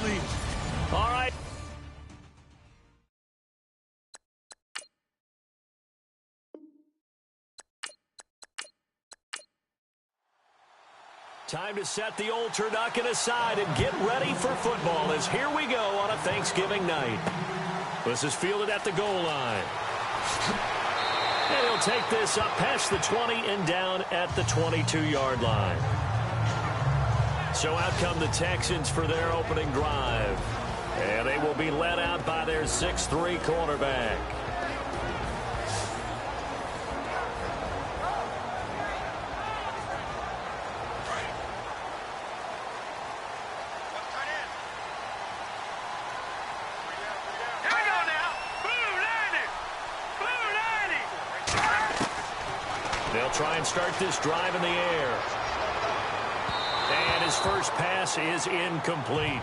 early. All right. Time to set the old turducken aside and get ready for football as here we go on a Thanksgiving night. This is fielded at the goal line. And he'll take this up past the 20 and down at the 22-yard line. So out come the Texans for their opening drive. And they will be led out by their 6'3" quarterback. They'll try and start this drive in the air. And his first pass is incomplete.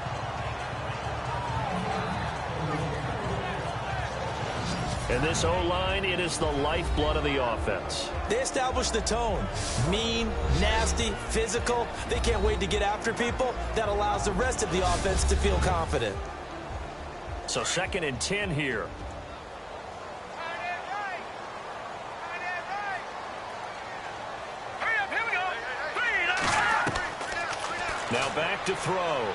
And this O-line, it is the lifeblood of the offense. They establish the tone. Mean, nasty, physical. They can't wait to get after people. That allows the rest of the offense to feel confident. So 2nd and 10 here. Now back to throw.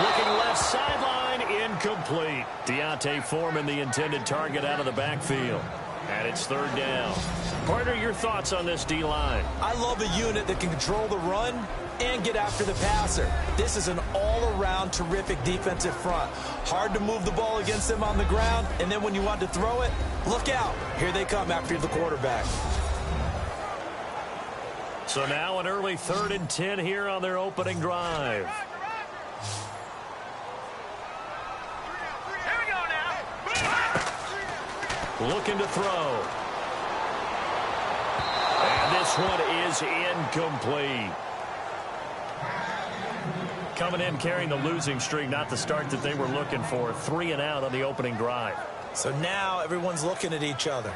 Looking left sideline, incomplete. Deontay Foreman, the intended target, out of the backfield. And it's 3rd down. Partner, your thoughts on this D-line? I love a unit that can control the run and get after the passer. This is an all-around terrific defensive front. Hard to move the ball against them on the ground, and then when you want to throw it, look out. Here they come after the quarterback. So now an early 3rd and 10 here on their opening drive. Here we go now. Looking to throw. And this one is incomplete. Coming in carrying the losing streak, not the start that they were looking for. 3 and out on the opening drive. So now everyone's looking at each other.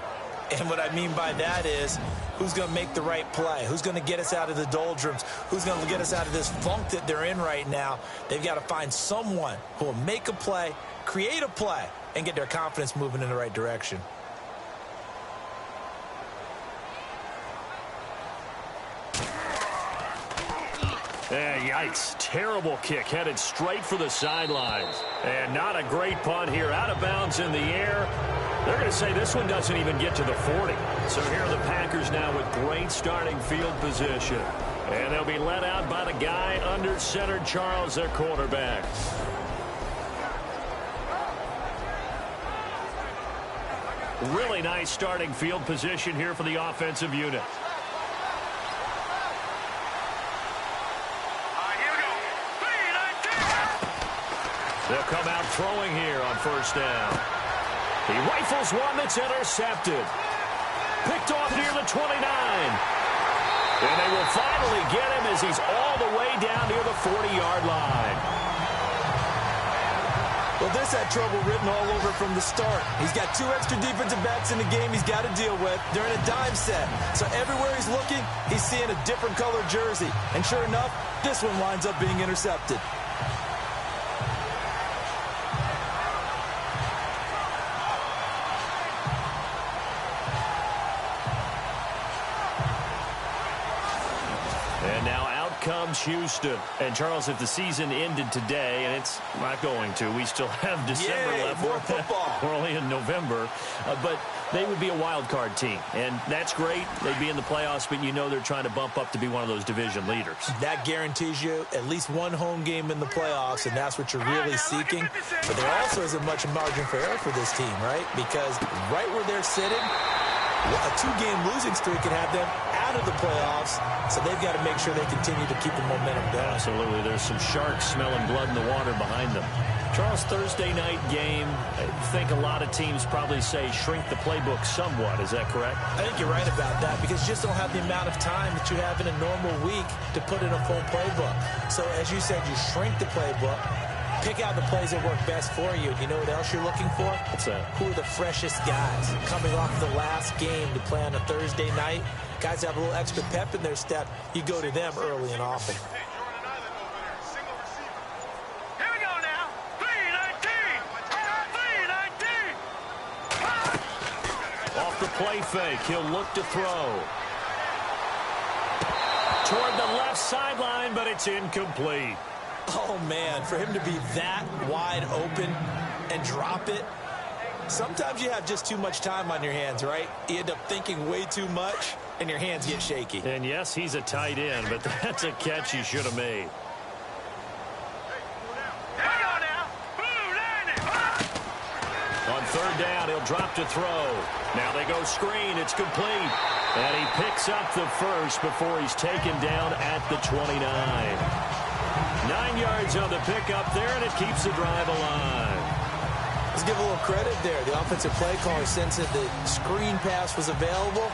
And what I mean by that is, who's going to make the right play? Who's going to get us out of the doldrums? Who's going to get us out of this funk that they're in right now? They've got to find someone who will make a play, create a play, and get their confidence moving in the right direction. Yikes. Terrible kick headed straight for the sidelines. And not a great punt here. Out of bounds in the air. They're going to say this one doesn't even get to the 40. So here are the Packers now with great starting field position. And they'll be led out by the guy under center, Charles, their quarterback. Really nice starting field position here for the offensive unit. They'll come out throwing here on 1st down. He rifles one that's intercepted. Picked off near the 29. And they will finally get him as he's all the way down near the 40-yard line. Well, this had trouble written all over from the start. He's got 2 extra defensive backs in the game he's got to deal with. They're in a dime set. So everywhere he's looking, he's seeing a different color jersey. And sure enough, this one winds up being intercepted. Comes Houston. And Charles, if the season ended today, and it's not going to, we still have December left. More football. We're only in November, but they would be a wild card team, and that's great. They'd be in the playoffs, but you know they're trying to bump up to be one of those division leaders. That guarantees you at least one home game in the playoffs, and that's what you're really seeking. But there also isn't much margin for error for this team, right? Because right where they're sitting, a 2-game losing streak can have them out of the playoffs, so they've got to make sure they continue to keep the momentum going. Absolutely. There's some sharks smelling blood in the water behind them. Charles, Thursday night game, I think a lot of teams probably say shrink the playbook somewhat. Is that correct? I think you're right about that because you just don't have the amount of time that you have in a normal week to put in a full playbook. So, as you said, you shrink the playbook. Pick out the plays that work best for you. You know what else you're looking for? What's that? Who are the freshest guys coming off the last game to play on a Thursday night? Guys have a little extra pep in their step. You go to them early and often. play fake. He'll look to throw. Toward the left sideline, but it's incomplete. Oh, man, for him to be that wide open and drop it. Sometimes you have just too much time on your hands, right? You end up thinking way too much, and your hands get shaky. And, yes, he's a tight end, but that's a catch he should have made. On third down, he'll drop to throw. Now they go screen. It's complete. And he picks up the first before he's taken down at the 29. 9 yards on the pickup there, and it keeps the drive alive. Let's give a little credit there. The offensive play caller sensed that the screen pass was available.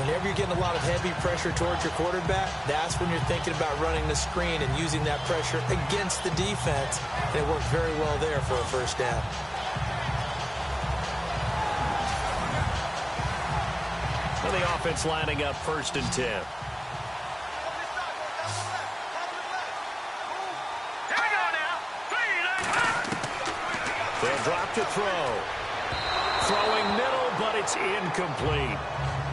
Whenever you're getting a lot of heavy pressure towards your quarterback, that's when you're thinking about running the screen and using that pressure against the defense. And it worked very well there for a first down. And the offense lining up 1st and 10. They'll drop to throw. Throwing middle, but it's incomplete.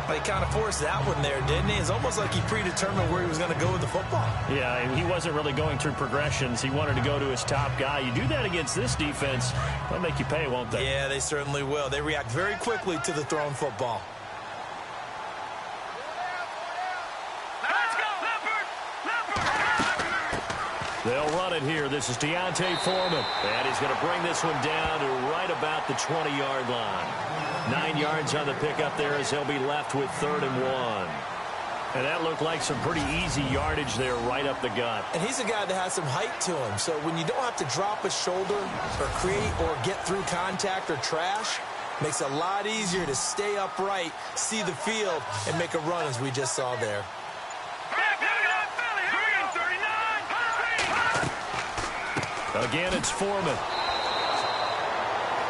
Well, he kind of forced that one there, didn't he? It's almost like he predetermined where he was going to go with the football. Yeah, and he wasn't really going through progressions. He wanted to go to his top guy. You do that against this defense, they'll make you pay, won't they? Yeah, they certainly will. They react very quickly to the thrown football. They'll run it here. This is Deontay Foreman. And he's going to bring this one down to right about the 20-yard line. 9 yards on the pickup there as he'll be left with 3rd and 1. And that looked like some pretty easy yardage there right up the gut. And he's a guy that has some height to him. So when you don't have to drop a shoulder or create or get through contact or trash, makes it a lot easier to stay upright, see the field, and make a run as we just saw there. Again, it's Foreman.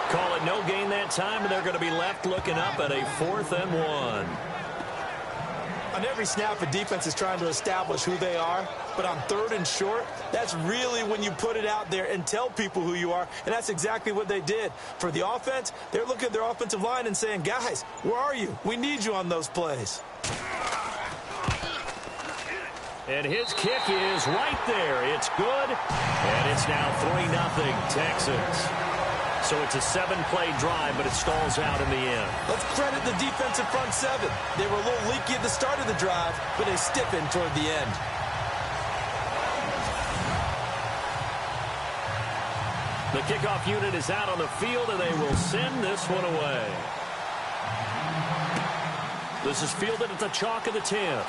Call it no gain that time, and they're going to be left looking up at a 4th and 1. On every snap, a defense is trying to establish who they are, but on 3rd and short, that's really when you put it out there and tell people who you are, and that's exactly what they did. For the offense, they're looking at their offensive line and saying, guys, where are you? We need you on those plays. And his kick is right there. It's good, and it's now 3-0 Texans. So it's a 7-play drive, but it stalls out in the end. Let's credit the defensive front seven. They were a little leaky at the start of the drive, but they stiffened toward the end. The kickoff unit is out on the field, and they will send this one away. This is fielded at the chalk of the 10.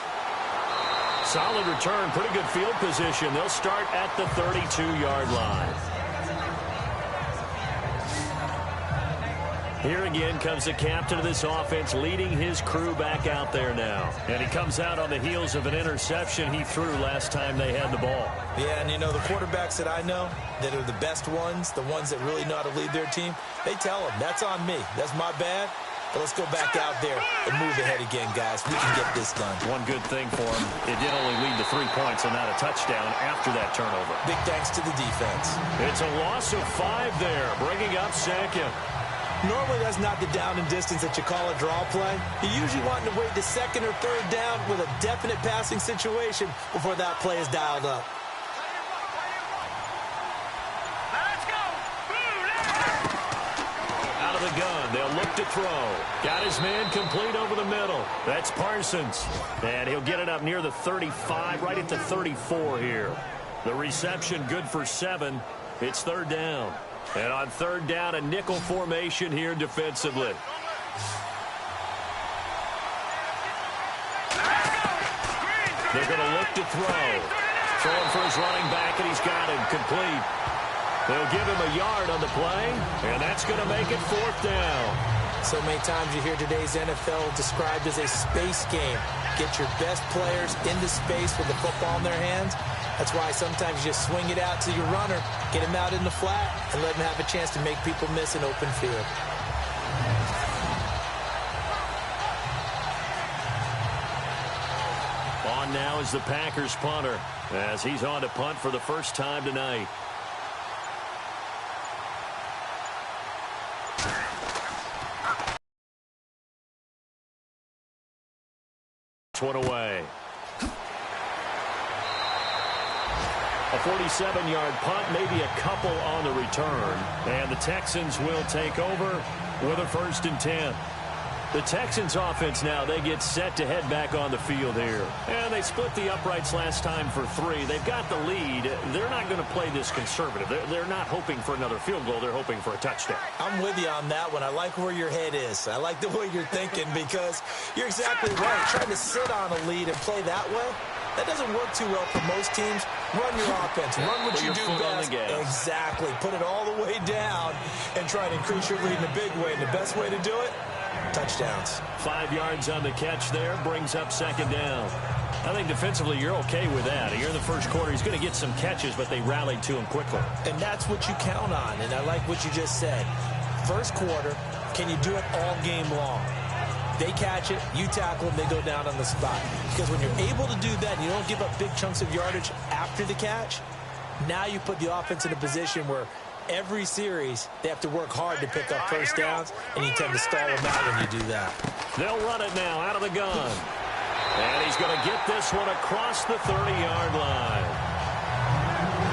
Solid return, pretty good field position. They'll start at the 32-yard line. Here again comes the captain of this offense leading his crew back out there now. And he comes out on the heels of an interception he threw last time they had the ball. Yeah, and you know, the quarterbacks that I know that are the best ones, the ones that really know how to lead their team, they tell them, that's on me. That's my bad. But let's go back out there and move ahead again, guys. We can get this done. One good thing for him, it did only lead to 3 points and not a touchdown after that turnover. Big thanks to the defense. It's a loss of 5 there, bringing up 2nd. Normally, that's not the down and distance that you call a draw play. You usually want to wait to 2nd or 3rd down with a definite passing situation before that play is dialed up. Out of the gun, they'll look to throw. Got his man complete over the middle. That's Parsons. And he'll get it up near the 35, right at the 34 here. The reception good for 7. It's 3rd down. And on 3rd down, a nickel formation here defensively. They're going to look to throw. Throwing for his running back, and he's got him complete. They'll give him a yard on the play, and that's going to make it 4th down. So many times you hear today's NFL described as a space game. Get your best players into space with the football in their hands. That's why sometimes you just swing it out to your runner, get him out in the flat, and let him have a chance to make people miss an open field. On now is the Packers punter, as he's on to punt for the first time tonight. one away. A 47-yard punt, maybe a couple on the return. And the Texans will take over with a 1st and 10. The Texans offense now, they get set to head back on the field here. And they split the uprights last time for 3. They've got the lead. They're not going to play this conservative. They're not hoping for another field goal. They're hoping for a touchdown. I'm with you on that one. I like where your head is. I like the way you're thinking because you're exactly right. Trying to sit on a lead and play that way, that doesn't work too well for most teams. Run your offense. Run what you do best. Exactly. Put it all the way down and try to increase your lead in a big way. And the best way to do it, touchdowns. 5 yards on the catch there. Brings up 2nd down. I think defensively you're okay with that. Here in the first quarter, he's going to get some catches, but they rallied to him quickly. And that's what you count on. And I like what you just said. First quarter, can you do it all game long? They catch it, you tackle them, they go down on the spot. Because when you're able to do that and you don't give up big chunks of yardage after the catch, now you put the offense in a position where every series they have to work hard to pick up first downs, and you tend to stall them out when you do that. They'll run it now out of the gun. And he's going to get this one across the 30-yard line.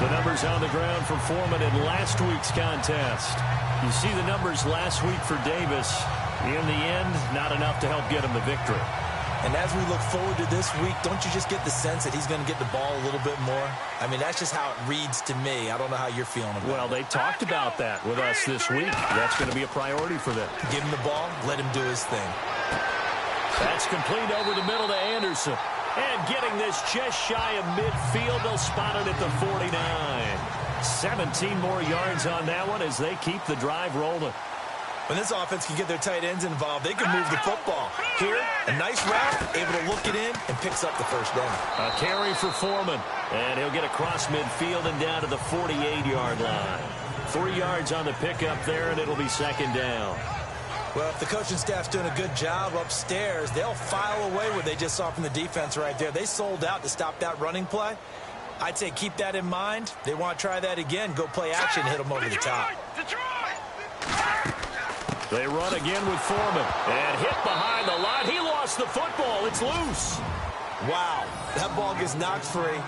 The numbers on the ground for Foreman in last week's contest. You see the numbers last week for Davis. In the end, not enough to help get him the victory. And as we look forward to this week, don't you just get the sense that he's going to get the ball a little bit more? I mean, that's just how it reads to me. I don't know how you're feeling about it. Well, they talked about that with us this week. That's going to be a priority for them. Give him the ball, let him do his thing. That's complete over the middle to Anderson. And getting this just shy of midfield, they'll spot it at the 49. 17 more yards on that one as they keep the drive rolling. When this offense can get their tight ends involved, they can move the football. Here, a nice route, able to look it in, and picks up the first down. A carry for Foreman, and he'll get across midfield and down to the 48-yard line. 3 yards on the pickup there, and it'll be 2nd down. Well, if the coaching staff's doing a good job upstairs, they'll file away what they just saw from the defense right there. They sold out to stop that running play. I'd say keep that in mind. They want to try that again. Go play action, hit them over the top. They run again with Foreman. And hit behind the line. He lost the football. It's loose. Wow. That ball gets knocked free,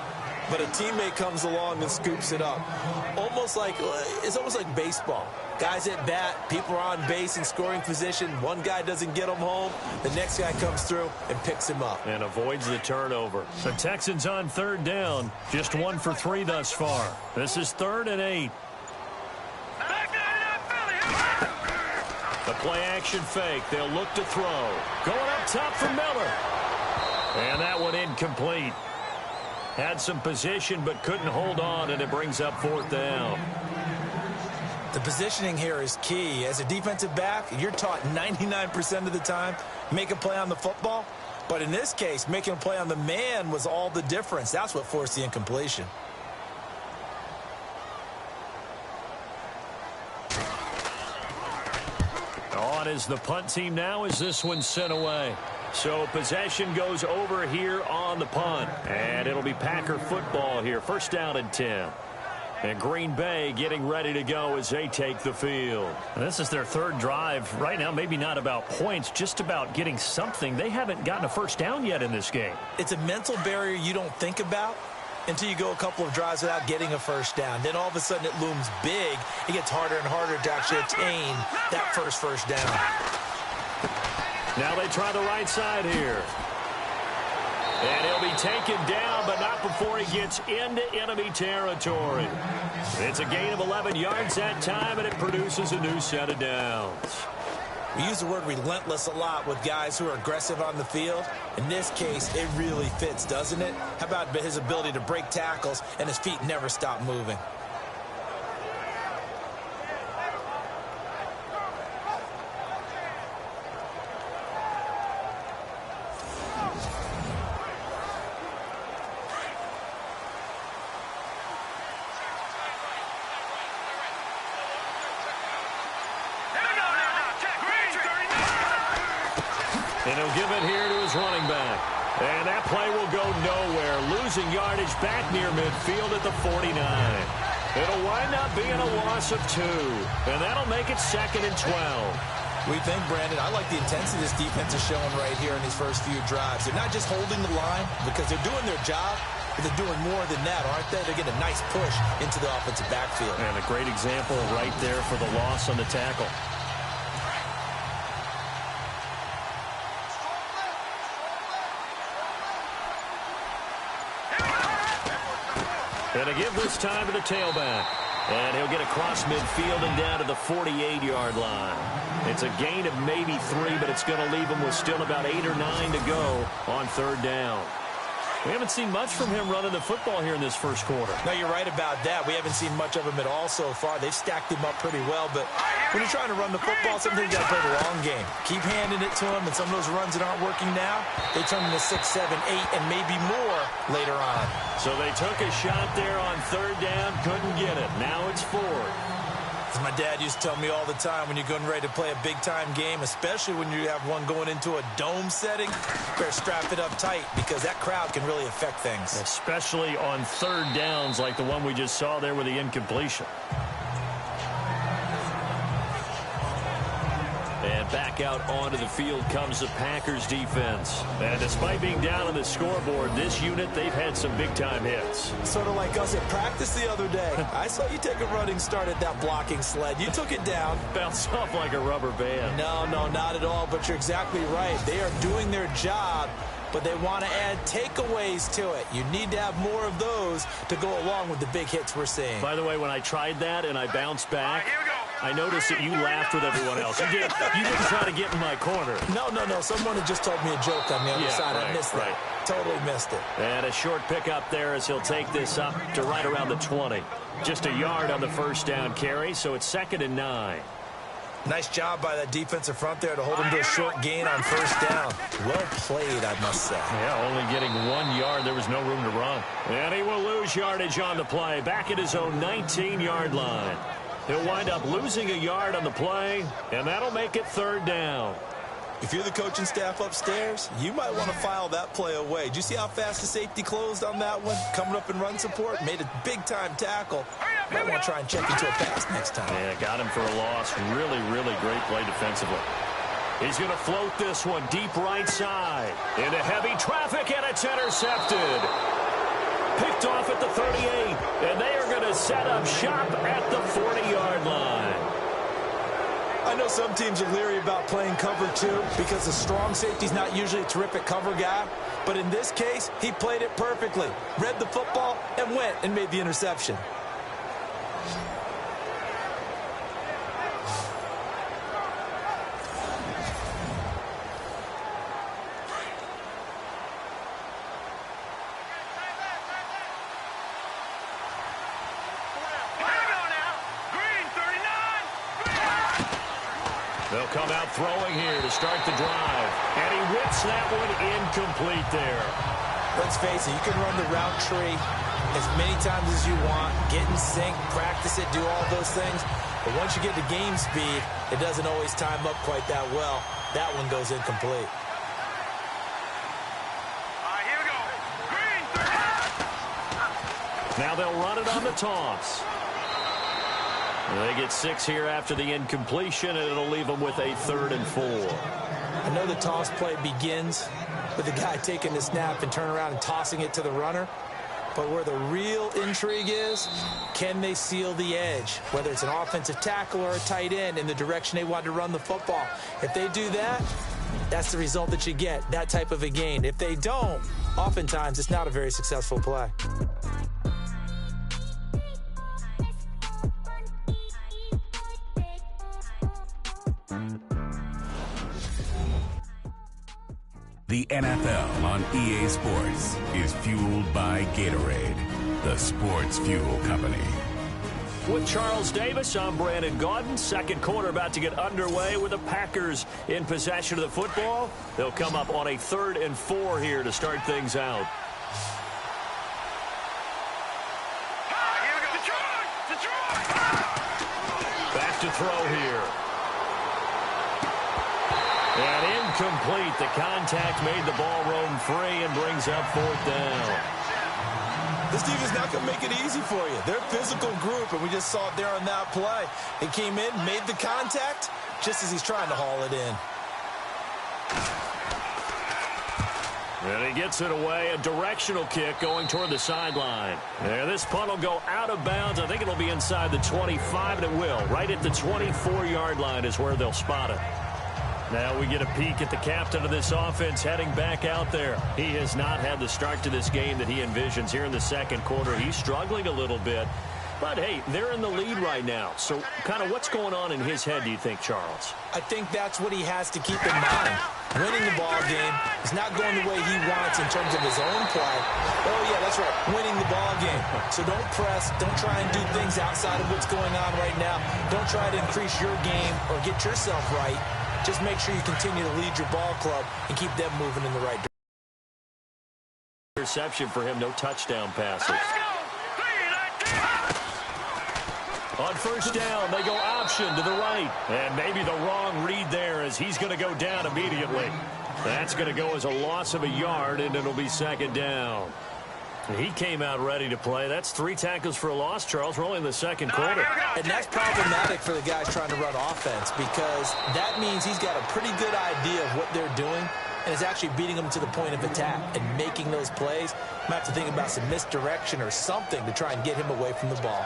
but a teammate comes along and scoops it up. It's almost like baseball. Guys at bat, people are on base in scoring position. One guy doesn't get him home. The next guy comes through and picks him up. And avoids the turnover. The Texans on 3rd down. Just 1 for 3 thus far. This is 3rd and 8. The play-action fake. They'll look to throw. Going up top for Miller. And that one incomplete. Had some position but couldn't hold on, and it brings up 4th down. The positioning here is key. As a defensive back, you're taught 99% of the time, make a play on the football. But in this case, making a play on the man was all the difference. That's what forced the incompletion. On is the punt team now as this one's sent away. So possession goes over here on the punt. And it'll be Packer football here. 1st down and 10. And Green Bay getting ready to go as they take the field. And this is their 3rd drive. Right now, maybe not about points, just about getting something. They haven't gotten a 1st down yet in this game. It's a mental barrier you don't think about until you go a couple of drives without getting a 1st down. Then all of a sudden it looms big. It gets harder and harder to actually attain that first down. Now they try the right side here. And he'll be taken down, but not before he gets into enemy territory. It's a gain of 11 yards that time, and it produces a new set of downs. We use the word relentless a lot with guys who are aggressive on the field. In this case, it really fits, doesn't it? How about his ability to break tackles and his feet never stop moving? And he'll give it here to his running back. And that play will go nowhere. Losing yardage back near midfield at the 49. It'll wind up being a loss of 2. And that'll make it 2nd and 12. We think, Brandon, I like the intensity this defense is showing right here in these first few drives. They're not just holding the line because they're doing their job, but they're doing more than that, aren't they? They're getting a nice push into the offensive backfield. And a great example right there for the loss on the tackle. And to give this time to the tailback. And he'll get across midfield and down to the 48-yard line. It's a gain of maybe 3, but it's going to leave him with still about 8 or 9 to go on third down. We haven't seen much from him running the football here in this first quarter. No, you're right about that. We haven't seen much of him at all so far. They've stacked him up pretty well, but when you're trying to run the football, sometimes you got to play the long game. Keep handing it to him, and some of those runs that aren't working now, they turn into 6, 7, 8, and maybe more later on. So they took a shot there on third down, couldn't get it. Now it's forward. As my dad used to tell me all the time, when you're getting ready to play a big-time game, especially when you have one going into a dome setting, you better strap it up tight because that crowd can really affect things. Especially on third downs like the one we just saw there with the incompletion. And back out onto the field comes the Packers defense. And despite being down on the scoreboard, this unit, they've had some big-time hits. Sort of like us at practice the other day. I saw you take a running start at that blocking sled. You took it down. Bounced off like a rubber band. No, not at all, but you're exactly right. They are doing their job, but they want to add takeaways to it. You need to have more of those to go along with the big hits we're seeing. By the way, when I tried that and I bounced back, I noticed that you laughed with everyone else. You didn't try to get in my corner. No. Someone had just told me a joke on the other side. Right, I missed that. Totally missed it. And a short pickup there as he'll take this up to right around the 20. Just a yard on the first down carry, so it's 2nd and 9. Nice job by that defensive front there to hold him to a short gain on first down. Well played, I must say. Yeah, only getting 1 yard. There was no room to run. And he will lose yardage on the play. Back at his own 19-yard line. He'll wind up losing a yard on the play, and that'll make it third down. If you're the coaching staff upstairs, you might want to file that play away. Did you see how fast the safety closed on that one? Coming up in run support, made a big-time tackle. Might want to try and check into a pass next time. Yeah, got him for a loss. Really, really great play defensively. He's going to float this one deep right side. Into heavy traffic, and it's intercepted. Picked off at the 38, and they are going to set up shop at the 40-yard line. I know some teams are leery about playing cover 2 because the strong safety's not usually a terrific cover guy. But in this case, he played it perfectly. Read the football and went and made the interception. They'll come out throwing here to start the drive. And he whips that one incomplete there. Let's face it, you can run the route tree as many times as you want, get in sync, practice it, do all those things. But once you get to game speed, it doesn't always time up quite that well. That one goes incomplete. Here we go. Green, 30. Now they'll run it on the toss. They get 6 here after the incompletion, and it'll leave them with a 3rd and 4. I know the toss play begins with the guy taking the snap and turn around and tossing it to the runner. But where the real intrigue is, can they seal the edge? Whether it's an offensive tackle or a tight end in the direction they want to run the football. If they do that, that's the result that you get, that type of a gain. If they don't, oftentimes it's not a very successful play. The NFL on EA Sports is fueled by Gatorade, the sports fuel company. With Charles Davis, I'm Brandon Gaudin. Second quarter about to get underway with the Packers in possession of the football. They'll come up on a 3rd and 4 here to start things out. Here we go. Detroit! Back to throw here. And incomplete. The contact made the ball roam free and brings up 4th down. This defense is not going to make it easy for you. They're a physical group, and we just saw it there on that play. He came in, made the contact, just as he's trying to haul it in. And he gets it away, a directional kick going toward the sideline. And this punt will go out of bounds. I think it'll be inside the 25, and it will. Right at the 24-yard line is where they'll spot it. Now we get a peek at the captain of this offense heading back out there. He has not had the start to this game that he envisions here in the second quarter. He's struggling a little bit. But, hey, they're in the lead right now. So kind of what's going on in his head, do you think, Charles? I think that's what he has to keep in mind. Winning the ball game is not going the way he wants in terms of his own play. Oh, yeah, that's right, winning the ball game. So don't press. Don't try and do things outside of what's going on right now. Don't try to increase your game or get yourself right. Just make sure you continue to lead your ball club and keep them moving in the right direction. Interception for him, no touchdown passes. On first down, they go option to the right. And maybe the wrong read there as he's going to go down immediately. That's going to go as a loss of a yard, and it'll be second down. He came out ready to play. That's 3 tackles for a loss, Charles. We're only in the second quarter. And that's problematic for the guys trying to run offense because that means he's got a pretty good idea of what they're doing and is actually beating them to the point of attack and making those plays. Might have to think about some misdirection or something to try and get him away from the ball.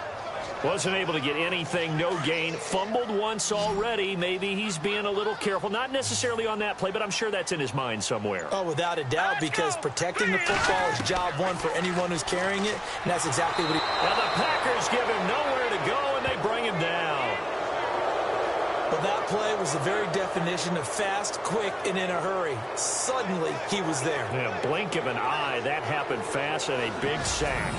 Wasn't able to get anything, no gain. Fumbled once already. Maybe he's being a little careful. Not necessarily on that play, but I'm sure that's in his mind somewhere. Oh, without a doubt, because protecting the football is job one for anyone who's carrying it, and that's exactly what he... Now the Packers give him nowhere to go, and they bring him down. Well, that play was the very definition of fast, quick, and in a hurry. Suddenly, he was there. Yeah, blink of an eye. That happened fast and a big sack.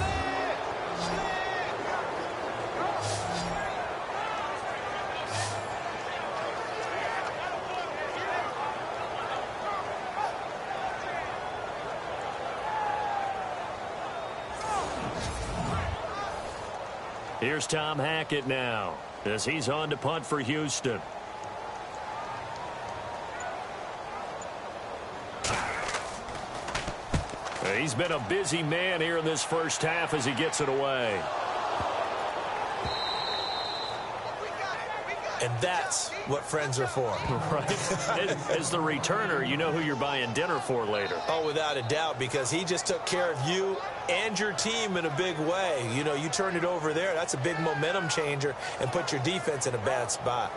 Here's Tom Hackett now as he's on to punt for Houston. He's been a busy man here in this first half as he gets it away. And that's what friends are for. Right. As the returner, you know who you're buying dinner for later. Oh, without a doubt, because he just took care of you and your team in a big way. You know, you turned it over there. That's a big momentum changer and put your defense in a bad spot.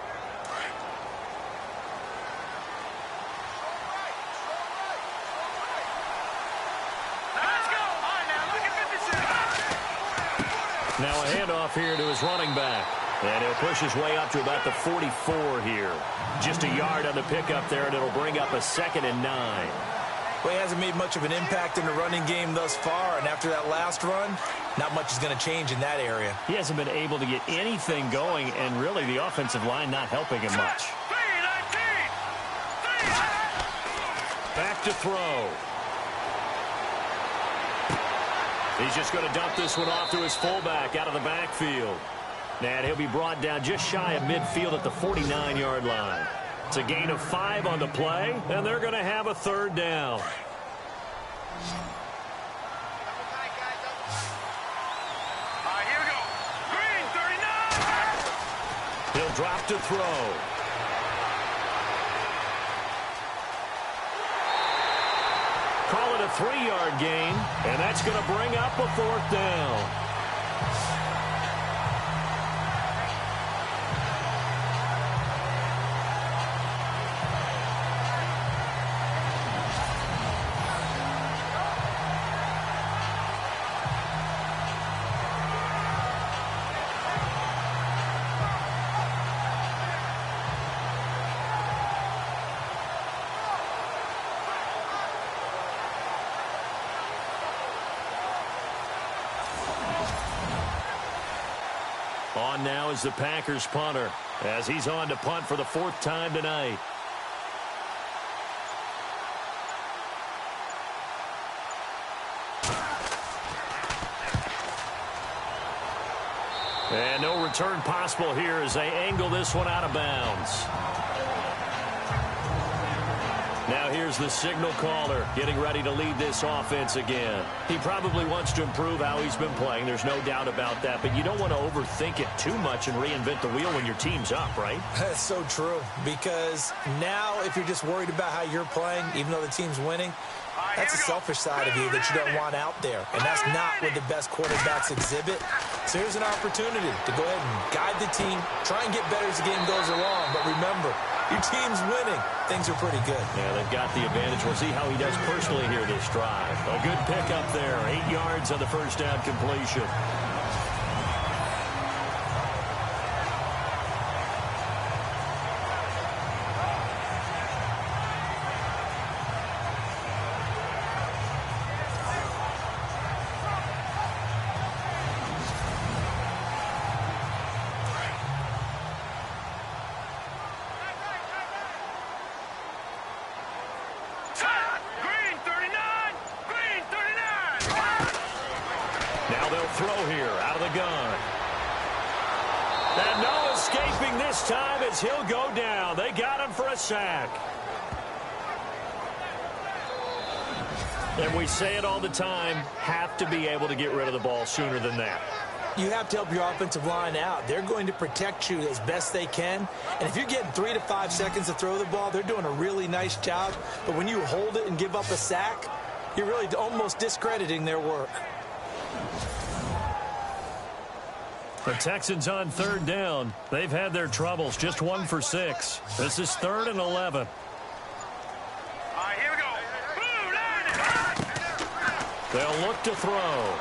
Now a handoff here to his running back. And he'll push his way up to about the 44 here. Just a yard on the pickup there, and it'll bring up a 2nd and 9. Well, he hasn't made much of an impact in the running game thus far, and after that last run, not much is going to change in that area. He hasn't been able to get anything going, and really the offensive line not helping him much. Back to throw. He's just going to dump this one off to his fullback out of the backfield. And he'll be brought down just shy of midfield at the 49-yard line. It's a gain of 5 on the play, and they're going to have a 3rd down. Here we go. Green, 39. He'll drop to throw. Call it a 3-yard gain, and that's going to bring up a 4th down. On now is the Packers punter as he's on to punt for the 4th time tonight. And no return possible here as they angle this one out of bounds. Now here's the signal caller getting ready to lead this offense again. He probably wants to improve how he's been playing. There's no doubt about that. But you don't want to overthink it too much and reinvent the wheel when your team's up, right? That's so true. Because now if you're just worried about how you're playing, even though the team's winning, that's a selfish side of you that you don't want out there. And that's not what the best quarterbacks exhibit. So here's an opportunity to go ahead and guide the team, try and get better as the game goes along. But remember, your team's winning. Things are pretty good. Yeah, they've got the advantage. We'll see how he does personally here this drive. A good pickup there. 8 yards on the first down completion. Now they'll throw here out of the gun. And no escaping this time as he'll go down. They got him for a sack. And we say it all the time, have to be able to get rid of the ball sooner than that. You have to help your offensive line out. They're going to protect you as best they can. And if you're getting 3 to 5 seconds to throw the ball, they're doing a really nice job. But when you hold it and give up a sack, you're really almost discrediting their work. The Texans on third down. They've had their troubles, just 1 for 6. This is 3rd and 11. All right, here we go. They'll look to throw.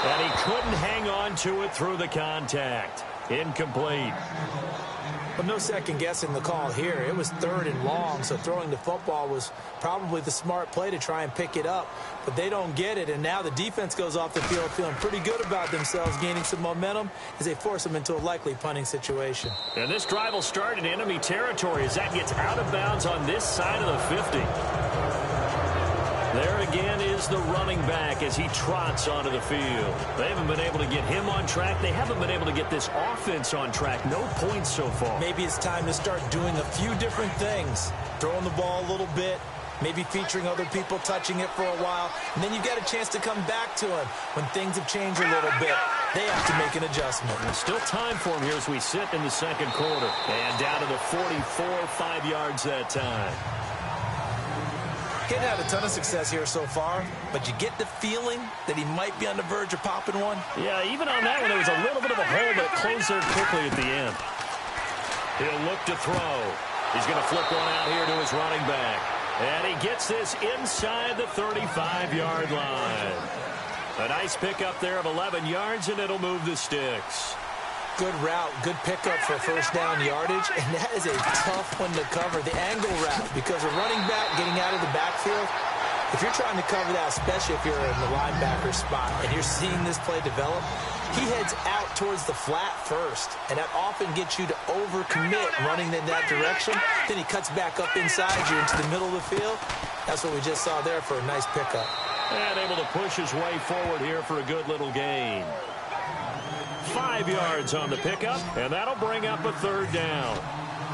And he couldn't hang on to it through the contact. Incomplete. But no second guessing the call here. It was 3rd and long, so throwing the football was probably the smart play to try and pick it up. But they don't get it, and now the defense goes off the field feeling pretty good about themselves, gaining some momentum as they force them into a likely punting situation. And this drive will start in enemy territory as that gets out of bounds on this side of the 50. There again is the running back as he trots onto the field. They haven't been able to get him on track. They haven't been able to get this offense on track. No points so far. Maybe it's time to start doing a few different things. Throwing the ball a little bit, maybe featuring other people touching it for a while, and then you get a chance to come back to him when things have changed a little bit. They have to make an adjustment. There's still time for him here as we sit in the second quarter. And down to the 44, 5 yards that time. Getting had a ton of success here so far, but you get the feeling that he might be on the verge of popping one. Yeah, even on that one, there was a little bit of a hole, but it closed there quickly at the end. He'll look to throw. He's going to flip one out here to his running back. And he gets this inside the 35-yard line. A nice pickup there of 11 yards, and it'll move the sticks. Good route, good pickup for first down yardage, and that is a tough one to cover, the angle route, because a running back getting out of the backfield, if you're trying to cover that, especially if you're in the linebacker spot and you're seeing this play develop, he heads out towards the flat first, and that often gets you to overcommit running in that direction. Then he cuts back up inside you into the middle of the field. That's what we just saw there for a nice pickup. And able to push his way forward here for a good little gain. 5 yards on the pickup, and that'll bring up a third down.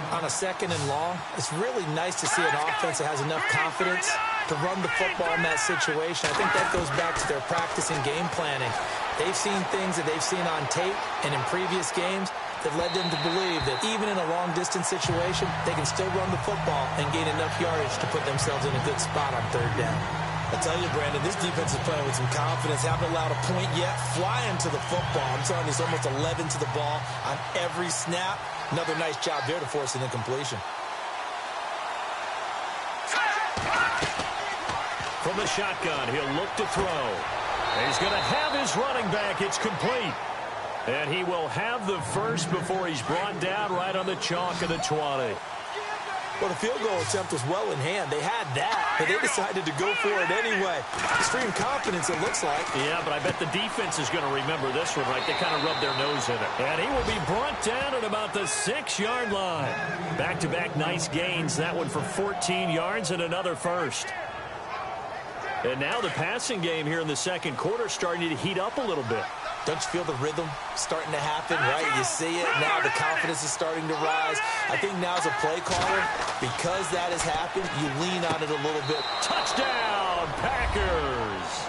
On a 2nd and long, it's really nice to see an offense that has enough confidence to run the football in that situation. I think that goes back to their practice and game planning. They've seen things that they've seen on tape and in previous games that led them to believe that even in a long-distance situation, they can still run the football and gain enough yardage to put themselves in a good spot on third down. I tell you, Brandon, this defense is playing with some confidence. Haven't allowed a point yet. Flying to the football. I'm telling you, it's almost 11 to the ball on every snap. Another nice job there to force an incompletion. From the shotgun, he'll look to throw. And he's going to have his running back. It's complete. And he will have the first before he's brought down right on the chalk of the 20. Well, the field goal attempt was well in hand. They had that, but they decided to go for it anyway. Extreme confidence, it looks like. Yeah, but I bet the defense is going to remember this one, right? They kind of rubbed their nose in it. And he will be brought down at about the 6-yard line. Back-to-back nice gains. That one for 14 yards and another first. And now the passing game here in the second quarter starting to heat up a little bit. Don't you feel the rhythm starting to happen, right? You see it. Now the confidence is starting to rise. I think now as a play caller, because that has happened, you lean on it a little bit. Touchdown, Packers!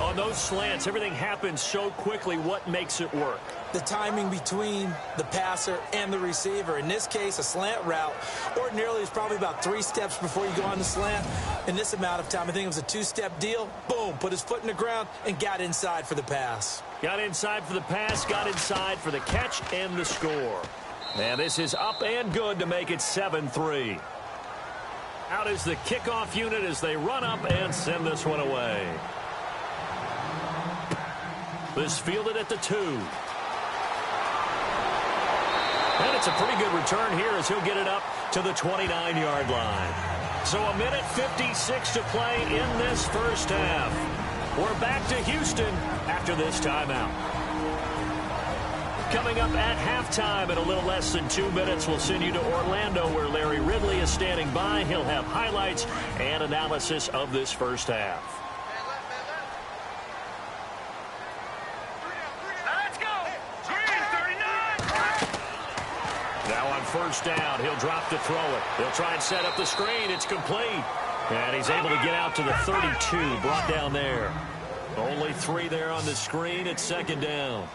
On those slants, everything happens so quickly. What makes it work? The timing between the passer and the receiver. In this case, a slant route ordinarily is probably about 3 steps before you go on the slant. In this amount of time, I think it was a 2-step deal. Boom, put his foot in the ground and got inside for the pass. Got inside for the pass, got inside for the catch and the score. And this is up and good to make it 7-3. Out is the kickoff unit as they run up and send this one away. This fielded at the 2. And it's a pretty good return here as he'll get it up to the 29-yard line. So a minute 56 to play in this first half. We're back to Houston after this timeout. Coming up at halftime in a little less than 2 minutes, we'll send you to Orlando where Larry Ridley is standing by. He'll have highlights and analysis of this first half. First down, he'll drop to throw it. He'll try and set up the screen. It's complete. And he's able to get out to the 32, brought down there. Only 3 there on the screen. It's second down.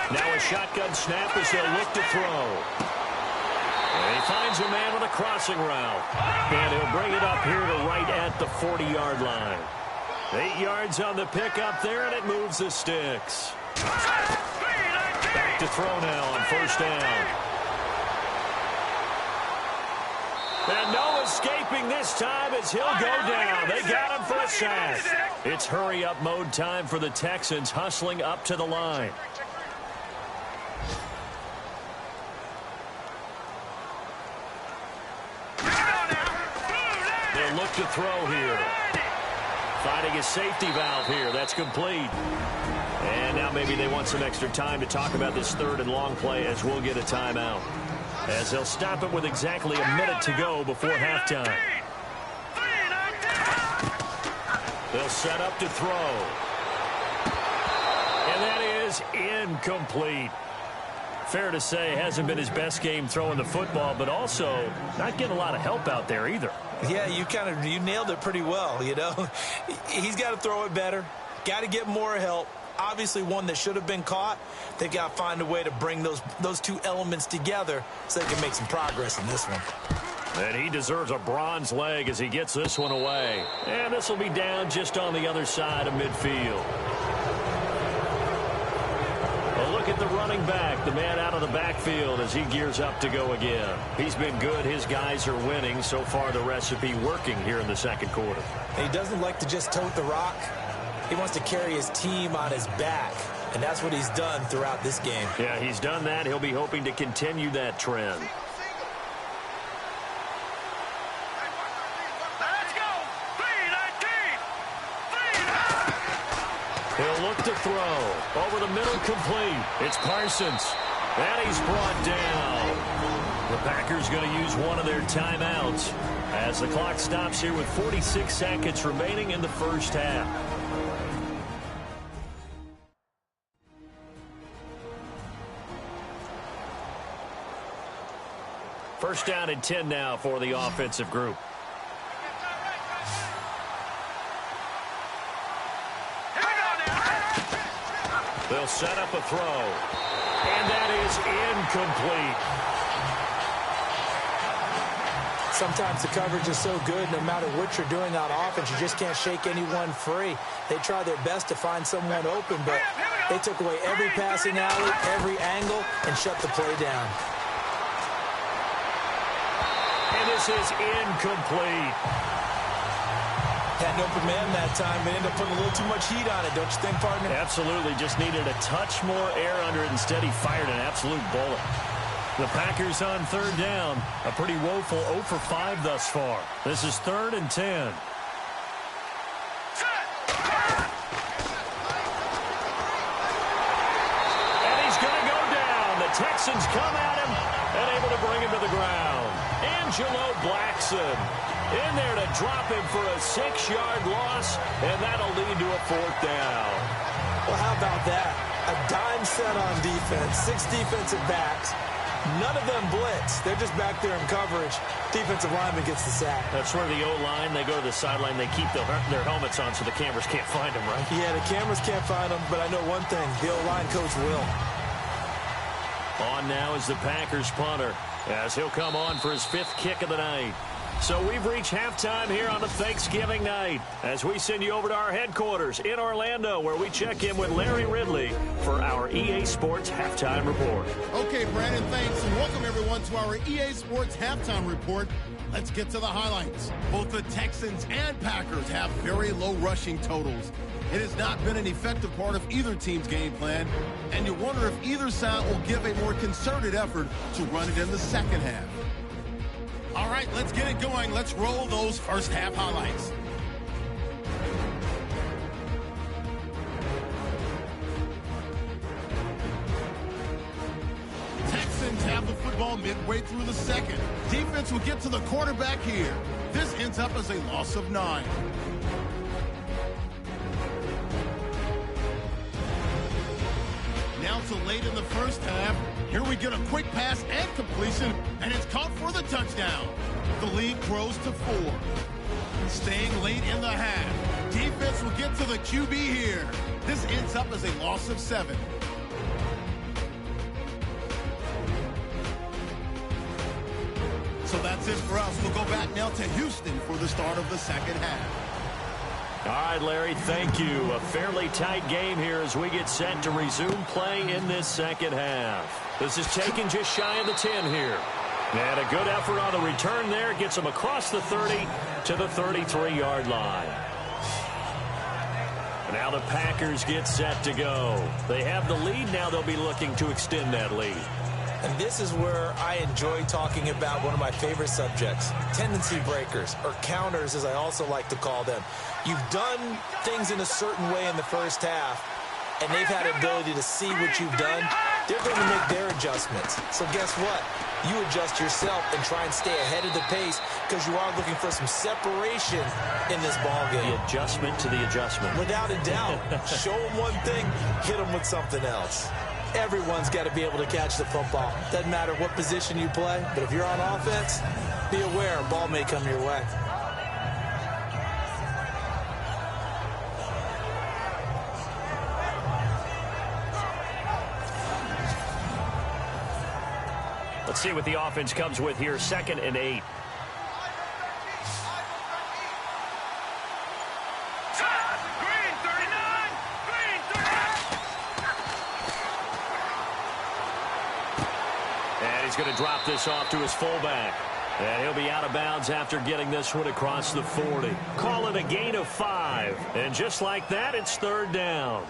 Now a shotgun snap as they'll look to throw. And he finds a man with a crossing route. And he'll bring it up here to right at the 40-yard line. 8 yards on the pickup there, and it moves the sticks. Back to throw now on first down. And no escaping this time as he'll go down. They got him for a sack. It's hurry-up mode time for the Texans, hustling up to the line. They'll look to throw here. Finding a safety valve here. That's complete. And now maybe they want some extra time to talk about this third and long play as we'll get a timeout. As they'll stop it with exactly a minute to go before halftime. They'll set up to throw. And that is incomplete. Fair to say, hasn't been his best game throwing the football, but also not getting a lot of help out there either. Yeah, you nailed it pretty well, you know. He's got to throw it better. Got to get more help. Obviously one that should have been caught. They got to find a way to bring those 2 elements together so they can make some progress in this one. And he deserves a bronze leg as he gets this one away. And this will be down just on the other side of midfield. A look at the running back, the man out of the backfield as he gears up to go again. He's been good. His guys are winning. So far the recipe working here in the second quarter. He doesn't like to just tote the rock. He wants to carry his team on his back, and that's what he's done throughout this game. Yeah, he's done that. He'll be hoping to continue that trend. Let's go! 3-19! He'll look to throw. Over the middle, complete. It's Parsons. And he's brought down. The Packers going to use one of their timeouts as the clock stops here with 46 seconds remaining in the first half. First down and 10 now for the offensive group. They'll set up a throw. And that is incomplete. Sometimes the coverage is so good, no matter what you're doing on offense, you just can't shake anyone free. They try their best to find someone open, but they took away every passing alley, every angle, and shut the play down. And this is incomplete. Had an open man that time, but ended up putting a little too much heat on it, don't you think, partner? Absolutely. Just needed a touch more air under it. Instead, he fired an absolute bullet. The Packers on third down. A pretty woeful 0 for 5 thus far. This is 3rd and 10. Texans come at him and able to bring him to the ground. Angelo Blackson in there to drop him for a 6-yard loss, and that'll lead to a 4th down. Well, how about that? A dime set on defense, 6 defensive backs. None of them blitz. They're just back there in coverage. Defensive lineman gets the sack. That's where the O-line, they go to the sideline, they keep their helmets on so the cameras can't find them, right? Yeah, the cameras can't find them, but I know one thing. The O-line coach will. On now is the Packers punter, as he'll come on for his 5th kick of the night. So we've reached halftime here on a Thanksgiving night as we send you over to our headquarters in Orlando, where we check in with Larry Ridley for our EA Sports Halftime Report. Okay, Brandon, thanks, and welcome everyone to our EA Sports Halftime Report. Let's get to the highlights. Both the Texans and Packers have very low rushing totals. It has not been an effective part of either team's game plan, and you wonder if either side will give a more concerted effort to run it in the second half. All right, let's get it going. Let's roll those first half highlights. Texans have the football midway through the second. Defense will get to the quarterback here. This ends up as a loss of 9. Now to late in the first half. Here we get a quick pass and completion, and it's caught for the touchdown. The lead grows to 4. Staying late in the half. Defense will get to the QB here. This ends up as a loss of 7. So that's it for us. We'll go back now to Houston for the start of the second half. All right, Larry, thank you. A fairly tight game here as we get set to resume play in this second half. This is taken just shy of the 10 here. And a good effort on the return there. Gets them across the 30 to the 33-yard line. Now the Packers get set to go. They have the lead. Now they'll be looking to extend that lead. And this is where I enjoy talking about one of my favorite subjects, tendency breakers, or counters as I also like to call them. You've done things in a certain way in the first half, and they've had the ability to see what you've done. They're going to make their adjustments. So guess what? You adjust yourself and try and stay ahead of the pace because you are looking for some separation in this ballgame. The adjustment to the adjustment. Without a doubt. Show them one thing, hit them with something else. Everyone's got to be able to catch the football. Doesn't matter what position you play, but if you're on offense, be aware a ball may come your way. Let's see what the offense comes with here. 2nd and 8. He's going to drop this off to his fullback. And he'll be out of bounds after getting this one across the 40. Call it a gain of 5. And just like that, it's 3rd down.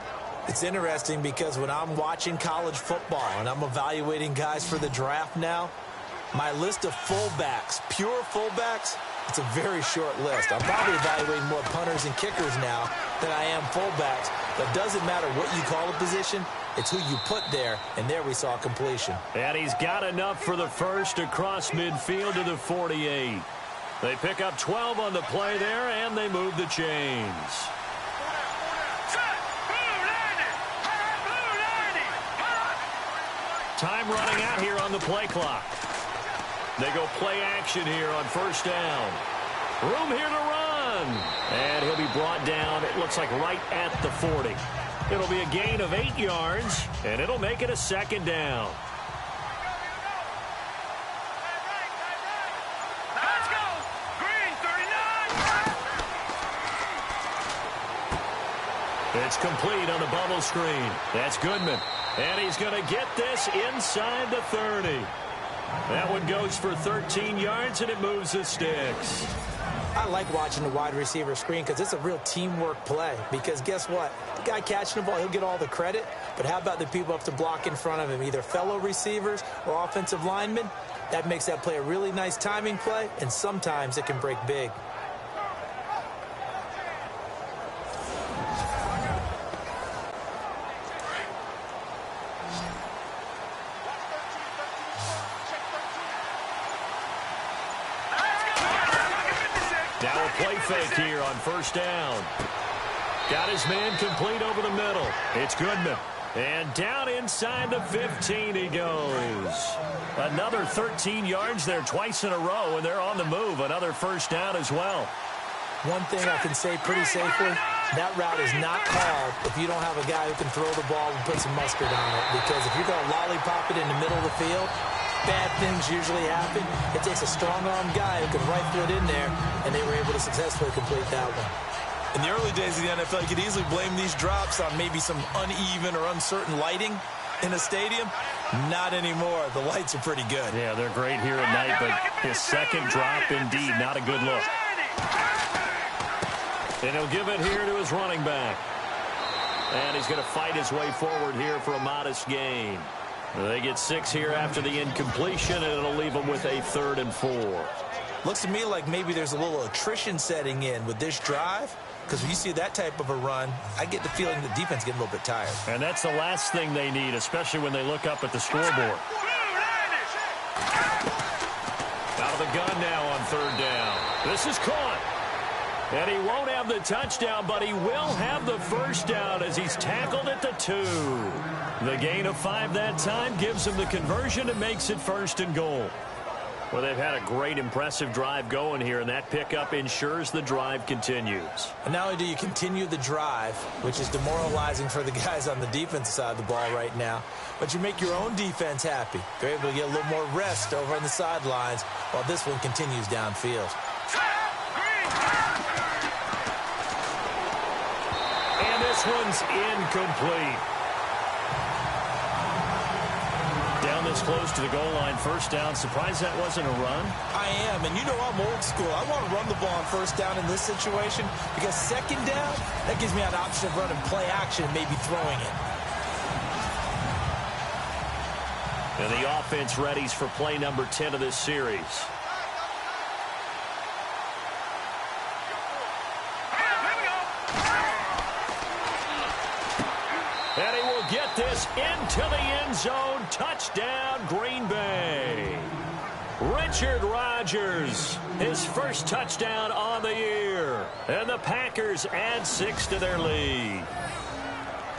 It's interesting because when I'm watching college football and I'm evaluating guys for the draft now, my list of fullbacks, pure fullbacks, it's a very short list. I'm probably evaluating more punters and kickers now than I am fullbacks. But it doesn't matter what you call a position. It's who you put there, and there we saw completion. And he's got enough for the first across midfield to the 48. They pick up 12 on the play there, and they move the chains. Time running out here on the play clock. They go play action here on 1st down. Room here to run. And he'll be brought down, it looks like right at the 40. It'll be a gain of 8 yards, and it'll make it a 2nd down. Let's go! Green 39! It's complete on the bubble screen. That's Goodman. And he's going to get this inside the 30. That one goes for 13 yards, and it moves the sticks. I like watching the wide receiver screen because it's a real teamwork play. Because guess what? The guy catching the ball, he'll get all the credit. But how about the people up to block in front of him, either fellow receivers or offensive linemen? That makes that play a really nice timing play, and sometimes it can break big. Now a play fake here on first down. Got his man complete over the middle. It's Goodman. And down inside the 15 he goes. Another 13 yards there twice in a row, and they're on the move. Another first down as well. One thing I can say pretty safely, that route is not called if you don't have a guy who can throw the ball and put some mustard on it. Because if you're going to lollipop it in the middle of the field, bad things usually happen. It takes a strong-arm guy who can rifle it in there, and they were able to successfully complete that one. In the early days of the NFL, you could easily blame these drops on maybe some uneven or uncertain lighting in a stadium. Not anymore. The lights are pretty good. Yeah, they're great here at night, but his second drop, indeed, not a good look. And he'll give it here to his running back. And he's going to fight his way forward here for a modest gain. They get 6 here after the incompletion, and it'll leave them with a 3rd and 4. Looks to me like maybe there's a little attrition setting in with this drive. Because when you see that type of a run, I get the feeling the defense getting a little bit tired. And that's the last thing they need, especially when they look up at the scoreboard. Out of the gun now on 3rd down. This is caught. And he won't have the touchdown, but he will have the first down as he's tackled at the 2. The gain of 5 that time gives him the conversion and makes it 1st and goal. Well, they've had a great, impressive drive going here, and that pickup ensures the drive continues. And not only do you continue the drive, which is demoralizing for the guys on the defensive side of the ball right now, but you make your own defense happy. They're able to get a little more rest over on the sidelines while this one continues downfield. And this one's incomplete. Down this close to the goal line, first down. Surprised that wasn't a run? I am, and you know I'm old school. I want to run the ball on first down in this situation because second down, that gives me an option of running play action and maybe throwing it. And the offense readies for play number 10 of this series. And he will get this into the end zone. Touchdown, Green Bay. Richard Rodgers, his first touchdown on the year. And the Packers add 6 to their lead.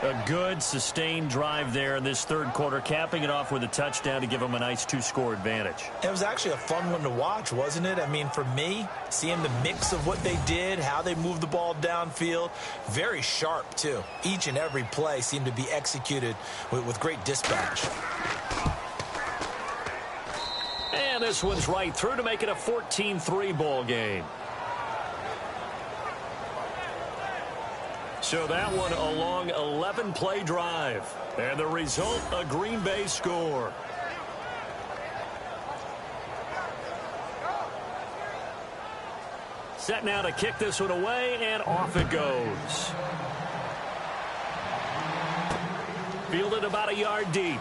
A good, sustained drive there in this 3rd quarter, capping it off with a touchdown to give them a nice 2-score advantage. It was actually a fun one to watch, wasn't it? I mean, for me, seeing the mix of what they did, how they moved the ball downfield, very sharp, too. Each and every play seemed to be executed with great dispatch. And this one's right through to make it a 14-3 ball game. So that one a long 11-play drive. And the result, a Green Bay score. Set now to kick this one away, and off it goes. Fielded about a yard deep.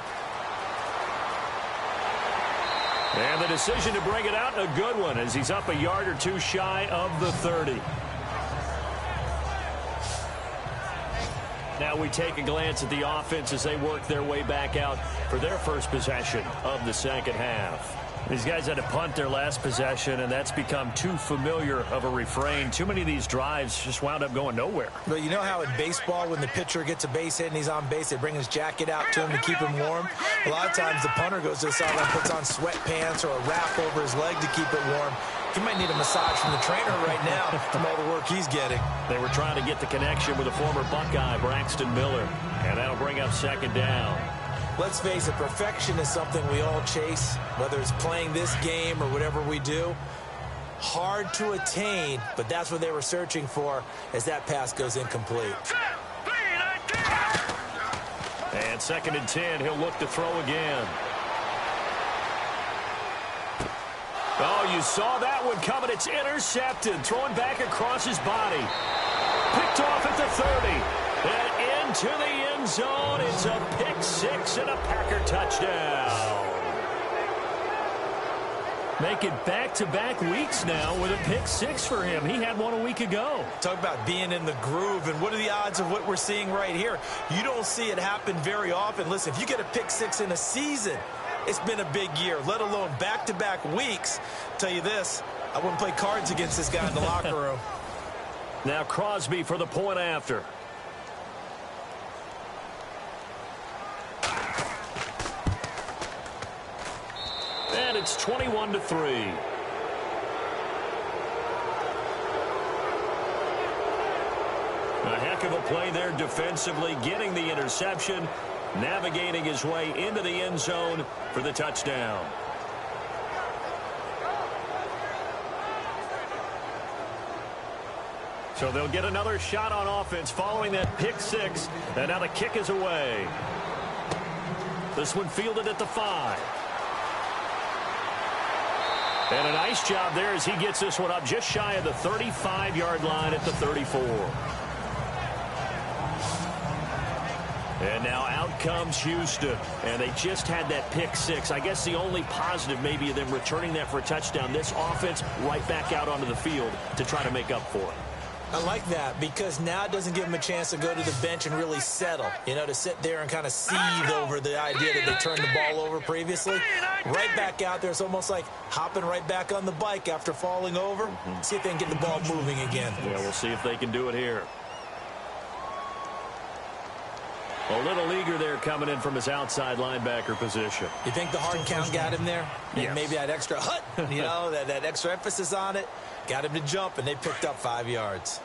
And the decision to bring it out, a good one, as he's up a yard or 2 shy of the 30. Now we take a glance at the offense as they work their way back out for their first possession of the second half. These guys had to punt their last possession, and that's become too familiar of a refrain. Too many of these drives just wound up going nowhere. But you know how in baseball, when the pitcher gets a base hit and he's on base, they bring his jacket out to him to keep him warm? A lot of times the punter goes to the sideline, puts on sweatpants or a wrap over his leg to keep it warm. He might need a massage from the trainer right now from all the work he's getting. They were trying to get the connection with a former Buckeye, Braxton Miller, and that'll bring up second down. Let's face it, perfection is something we all chase, whether it's playing this game or whatever we do. Hard to attain, but that's what they were searching for as that pass goes incomplete. And 2nd and 10, he'll look to throw again. Oh, you saw that one coming. It's intercepted. Throwing back across his body. Picked off at the 30. And into the end zone. It's a pick 6 and a Packer touchdown. Make it back-to-back weeks now with a pick 6 for him. He had one a week ago. Talk about being in the groove, and what are the odds of what we're seeing right here? You don't see it happen very often. Listen, if you get a pick 6 in a season, It's been a big year, let alone back-to-back weeks. Tell you this, I wouldn't play cards against this guy in the locker room. Now Crosby for the point after. And it's 21-3. A heck of a play there defensively, getting the interception, navigating his way into the end zone for the touchdown. So they'll get another shot on offense following that pick six, and now the kick is away. This one fielded at the 5. And a nice job there as he gets this one up just shy of the 35-yard line at the 34. And now out comes Houston. And they just had that pick six. I guess the only positive maybe of them returning that for a touchdown. This offense right back out onto the field to try to make up for it. I like that because now it doesn't give them a chance to go to the bench and really settle. You know, to sit there and kind of seethe over the idea that they turned the ball over previously. Right back out there. It's almost like hopping right back on the bike after falling over. See if they can get the ball moving again. Yeah, we'll see if they can do it here. A little eager there coming in from his outside linebacker position. You think the hard count got him there? Yes. Maybe that extra hut, you know, that extra emphasis on it. Got him to jump, and they picked up 5 yards.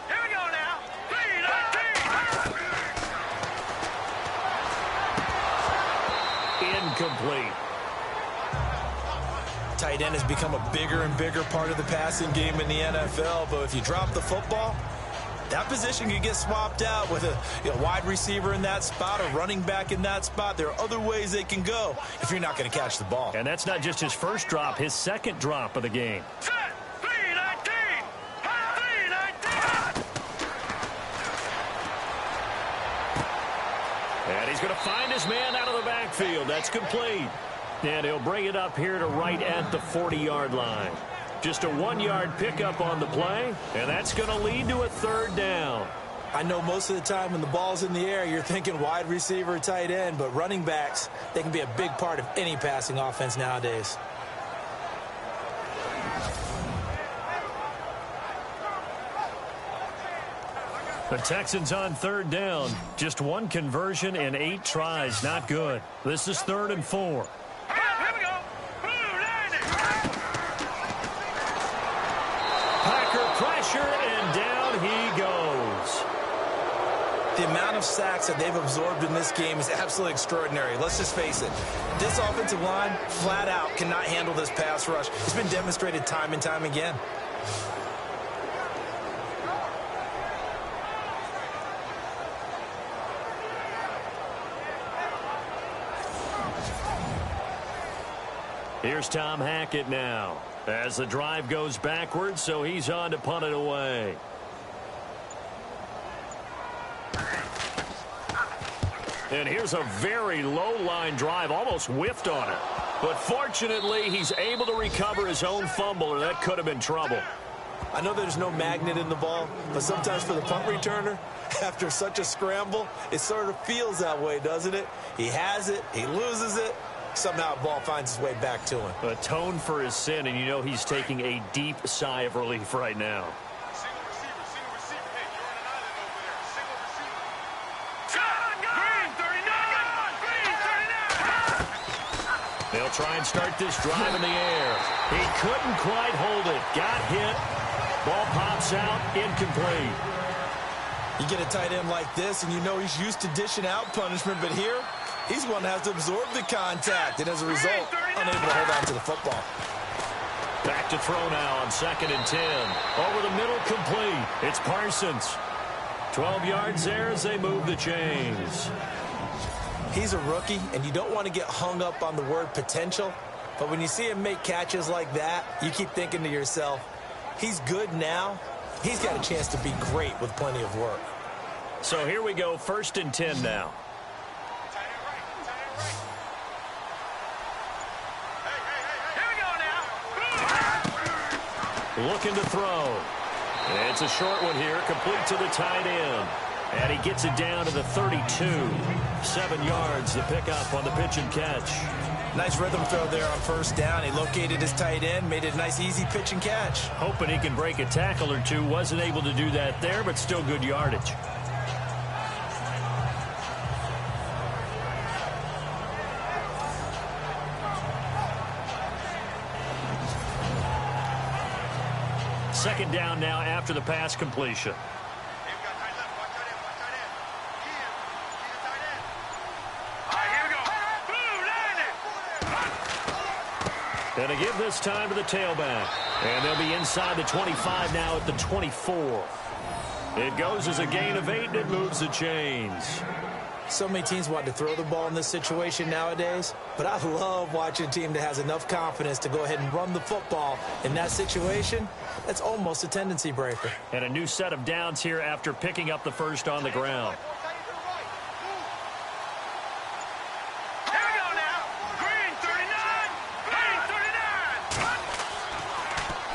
Here we go now. Incomplete. Tight end has become a bigger and bigger part of the passing game in the NFL, but if you drop the football, that position can get swapped out with a wide receiver in that spot, a running back in that spot. There are other ways they can go if you're not going to catch the ball. And that's not just his first drop, his second drop of the game. Set. 3-19. 3-19. And he's going to find his man out of the backfield. That's complete. And he'll bring it up here to right at the 40-yard line. Just a 1-yard pickup on the play, and that's going to lead to a 3rd down. I know most of the time when the ball's in the air, you're thinking wide receiver, tight end, but running backs, they can be a big part of any passing offense nowadays. The Texans on 3rd down. Just 1 conversion in 8 tries. Not good. This is 3rd and 4. Here we go. Packer pressure, and down he goes. The amount of sacks that they've absorbed in this game is absolutely extraordinary. Let's just face it. This offensive line, flat out, cannot handle this pass rush. It's been demonstrated time and time again. Here's Tom Hackett now as the drive goes backwards, so he's on to punt it away. And here's a very low line drive, almost whiffed on it. But fortunately, he's able to recover his own fumble, or that could have been trouble. I know there's no magnet in the ball, but sometimes for the punt returner, after such a scramble, it sort of feels that way, doesn't it? He has it, he loses it. Somehow the ball finds its way back to him. Atone for his sin, and you know he's taking a deep sigh of relief right now. Single receiver. Hey, you're on an island over there. Single receiver. Green 39. They'll try and start this drive in the air. He couldn't quite hold it. Got hit. Ball pops out. Incomplete. You get a tight end like this, and you know he's used to dishing out punishment, but here, he's one that has to absorb the contact, and as a result, unable to hold on to the football. Back to throw now on 2nd and 10. Over the middle, complete. It's Parsons. 12 yards there as they move the chains. He's a rookie, and you don't want to get hung up on the word potential, but when you see him make catches like that, you keep thinking to yourself, he's good now. He's got a chance to be great with plenty of work. So here we go, 1st and 10 now. Looking to throw. It's a short one here, complete to the tight end. And he gets it down to the 32. 7 yards, the pickup on the pitch and catch. Nice rhythm throw there on first down. He located his tight end, made it a nice, easy pitch and catch. Hoping he can break a tackle or two. Wasn't able to do that there, but still good yardage. Second down now after the pass completion. And to give this time to the tailback. And they'll be inside the 25 now at the 24. It goes as a gain of 8, and it moves the chains. So many teams want to throw the ball in this situation nowadays, but I love watching a team that has enough confidence to go ahead and run the football. In that situation, that's almost a tendency breaker. And a new set of downs here after picking up the first on the ground.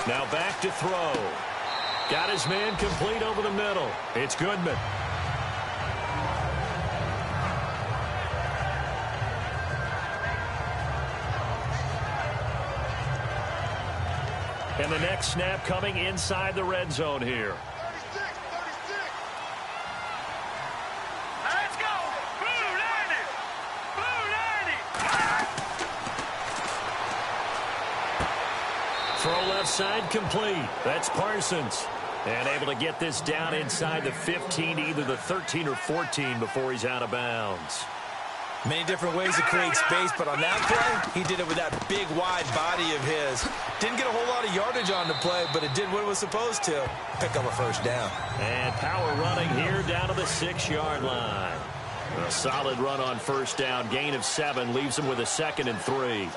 Now back to throw. Got his man complete over the middle. It's Goodman. And the next snap coming inside the red zone here. 36. Let's go. Blue 90. Throw left side complete. That's Parsons. And able to get this down inside the 15, either the 13 or 14 before he's out of bounds. Many different ways to create space, but on that play, he did it with that big, wide body of his. Didn't get a whole lot of yardage on the play, but it did what it was supposed to. Pick up a first down. And power running here down to the 6-yard line. A solid run on first down. Gain of 7 leaves him with a 2nd and 3.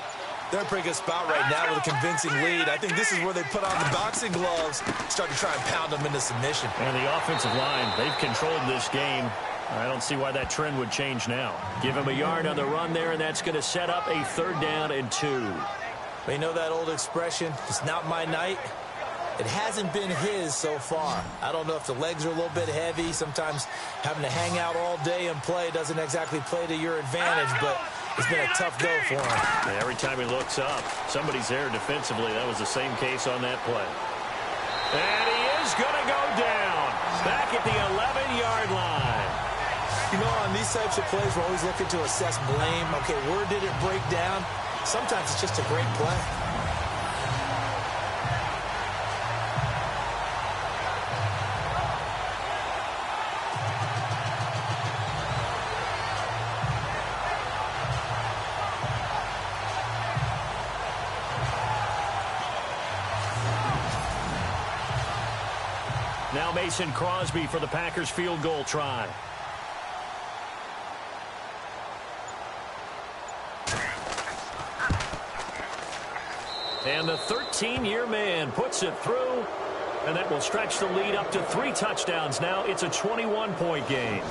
They're in a pretty good spot right now with a convincing lead. I think this is where they put on the boxing gloves, start to try and pound them into submission. And the offensive line, they've controlled this game. I don't see why that trend would change now. Give him a yard on the run there, and that's going to set up a 3rd down and 2. But you know that old expression, it's not my night? It hasn't been his so far. I don't know if the legs are a little bit heavy. Sometimes having to hang out all day and play doesn't exactly play to your advantage, but it's been a tough go for him. And every time he looks up, somebody's there defensively. That was the same case on that play. And he is going to go down back at the 11-yard line. You know, on these types of plays, we're always looking to assess blame. Okay, where did it break down? Sometimes it's just a great play. Now Mason Crosby for the Packers field goal try. And the 13-year man puts it through, and that will stretch the lead up to 3 touchdowns. Now it's a 21-point game.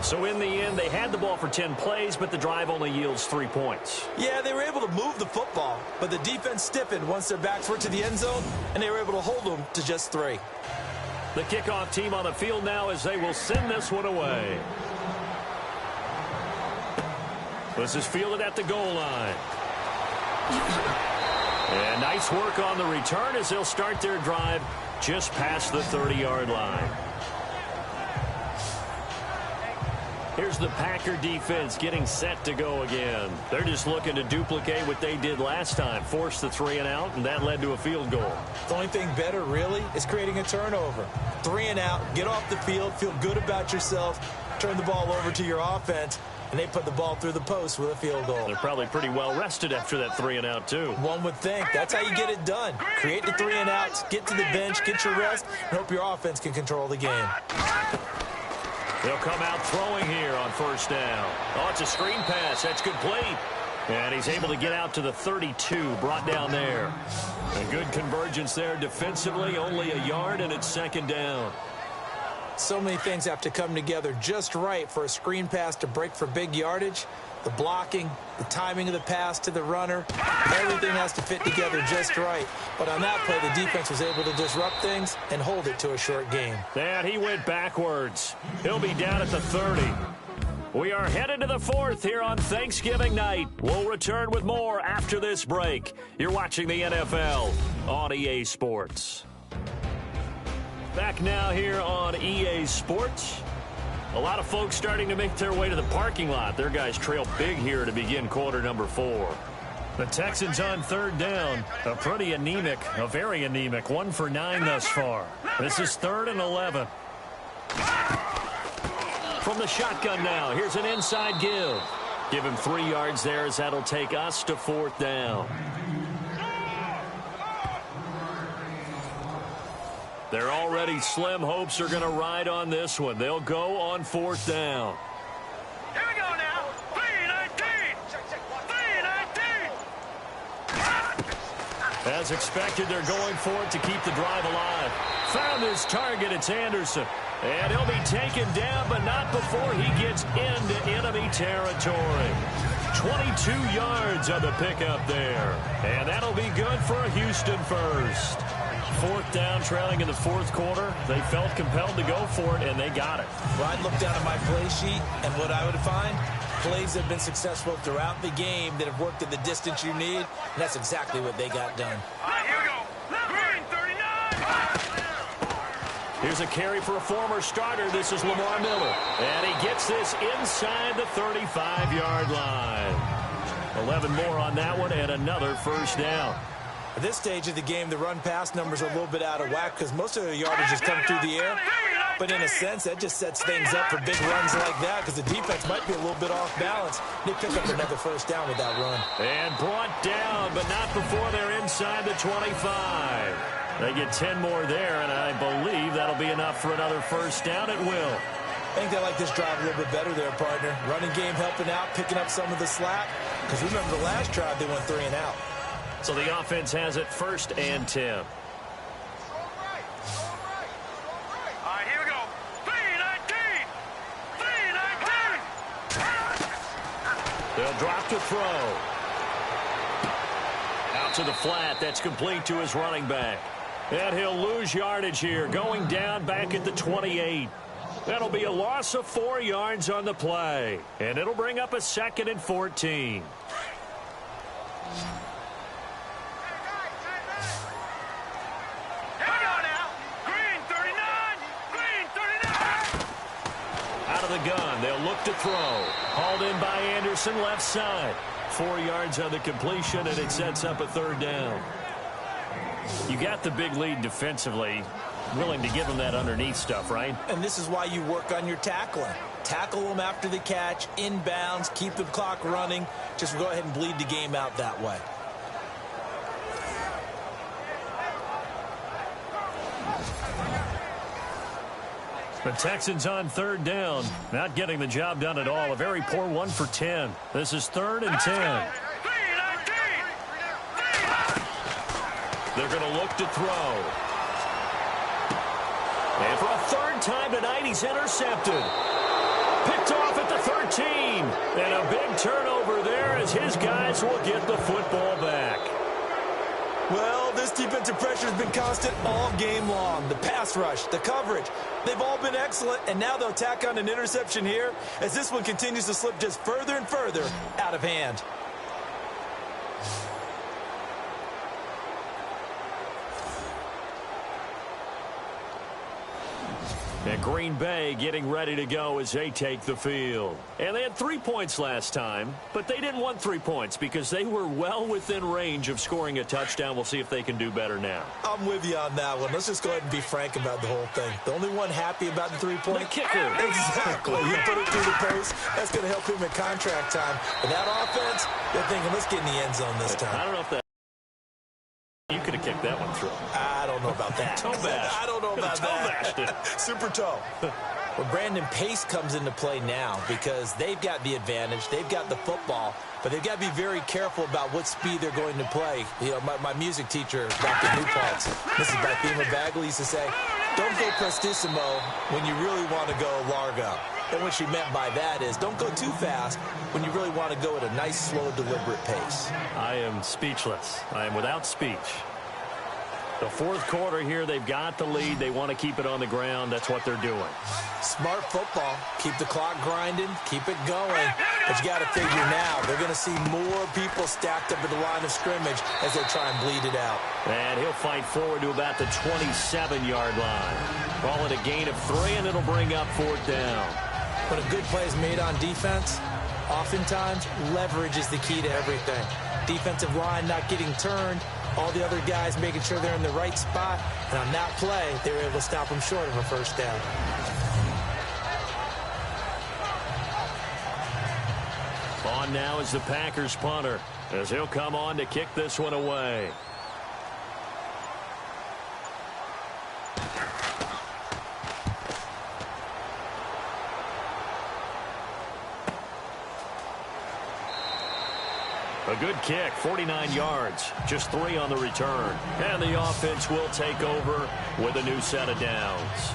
So in the end, they had the ball for 10 plays, but the drive only yields 3 points. Yeah, they were able to move the football, but the defense stiffened once their backs were to the end zone, and they were able to hold them to just 3. The kickoff team on the field now as they will send this one away. This is fielded at the goal line. And nice work on the return as they'll start their drive just past the 30-yard line. Here's the Packer defense getting set to go again. They're just looking to duplicate what they did last time, force the 3 and out, and that led to a field goal. The only thing better, really, is creating a turnover. 3 and out, get off the field, feel good about yourself, turn the ball over to your offense, and they put the ball through the post with a field goal. They're probably pretty well rested after that 3 and out, too. One would think. That's how you get it done. Create the 3 and outs, get to the bench, get your rest, and hope your offense can control the game. They'll come out throwing here on first down. Oh, it's a screen pass. That's complete. And he's able to get out to the 32, brought down there. A good convergence there defensively, only a yard, and it's 2nd down. So many things have to come together just right for a screen pass to break for big yardage. the blocking, the timing of the pass to the runner, everything has to fit together just right. But on that play, the defense was able to disrupt things and hold it to a short game. And he went backwards. He'll be down at the 30. We are headed to the fourth here on Thanksgiving night. We'll return with more after this break. You're watching the NFL on EA Sports. Back now here on EA Sports. A lot of folks starting to make their way to the parking lot. Their guys trail big here to begin quarter number 4. The Texans on third down. A very anemic 1 for 9 thus far. This is 3rd and 11. From the shotgun now, here's an inside give. Give him 3 yards there as that'll take us to 4th down. They're already slim hopes are going to ride on this one. They'll go on 4th down. Here we go now. 3-19. 3-19. As expected, they're going for it to keep the drive alive. Found his target. It's Anderson. And he'll be taken down, but not before he gets into enemy territory. 22 yards on the pickup there. And that'll be good for a Houston first. 4th down, trailing in the 4th quarter. They felt compelled to go for it, and they got it. Well, I'd look down at my play sheet, and what I would find, plays have been successful throughout the game that have worked at the distance you need, and that's exactly what they got done. All right, here we go. Green 39. Here's a carry for a former starter. This is Lamar Miller. And he gets this inside the 35-yard line. 11 more on that one, and another first down. At this stage of the game, the run-pass numbers are a little bit out of whack because most of the yardage is coming through the air. But in a sense, that just sets things up for big runs like that because the defense might be a little bit off balance. They pick up another first down with that run. And brought down, but not before they're inside the 25. They get 10 more there, and I believe that'll be enough for another first down. It will. I think they like this drive a little bit better there, partner. Running game helping out, picking up some of the slack. Because remember the last drive, they went 3 and out. So the offense has it 1st and 10. All right, here we go. 3-19. 3-19. They'll drop to throw. Out to the flat. That's complete to his running back. And he'll lose yardage here, going down back at the 28. That'll be a loss of 4 yards on the play. And it'll bring up a 2nd and 14. The gun. They'll look to throw. Hauled in by Anderson, left side. 4 yards on the completion, and it sets up a 3rd down. You got the big lead defensively. Willing to give them that underneath stuff, right? And this is why you work on your tackling. Tackle them after the catch, inbounds, keep the clock running. Just go ahead and bleed the game out that way. The Texans on 3rd down. Not getting the job done at all. A very poor 1 for 10. This is 3rd and 10. They're going to look to throw. And for a 3rd time tonight, he's intercepted. Picked off at the 13. And a big turnover there as his guys will get the football back. Well, this defensive pressure has been constant all game long. The pass rush, the coverage, they've all been excellent, and now they'll tack on an interception here as this one continues to slip just further and further out of hand. And Green Bay getting ready to go as they take the field. And they had 3 points last time, but they didn't want 3 points because they were well within range of scoring a touchdown. We'll see if they can do better now. I'm with you on that one. Let's just go ahead and be frank about the whole thing. The only one happy about the 3-point? The kicker. Exactly. You put it through the post. That's going to help him in contract time. But that offense, they're thinking, let's get in the end zone this time. I don't know if that... You could have kicked that one through. I don't know about that. Toe bash. I don't know about that. Super toe. Well, Brandon, pace comes into play now because they've got the advantage. They've got the football, but they've got to be very careful about what speed they're going to play. You know, my music teacher, Dr. Newpaltz, Mrs. Bathema Bagley used to say, don't go prestissimo when you really want to go largo. And what she meant by that is don't go too fast when you really want to go at a nice, slow, deliberate pace. I am speechless. I am without speech. The fourth quarter here, they've got the lead. They want to keep it on the ground. That's what they're doing. Smart football. Keep the clock grinding. Keep it going. But you got to figure now, they're going to see more people stacked up at the line of scrimmage as they try and bleed it out. And he'll fight forward to about the 27-yard line. Call it a gain of 3, and it'll bring up 4th down. When a good play is made on defense, oftentimes leverage is the key to everything. Defensive line not getting turned, all the other guys making sure they're in the right spot, and on that play, they were able to stop them short of a first down. On now is the Packers punter, as he'll come on to kick this one away. A good kick, 49 yards, just 3 on the return. And the offense will take over with a new set of downs.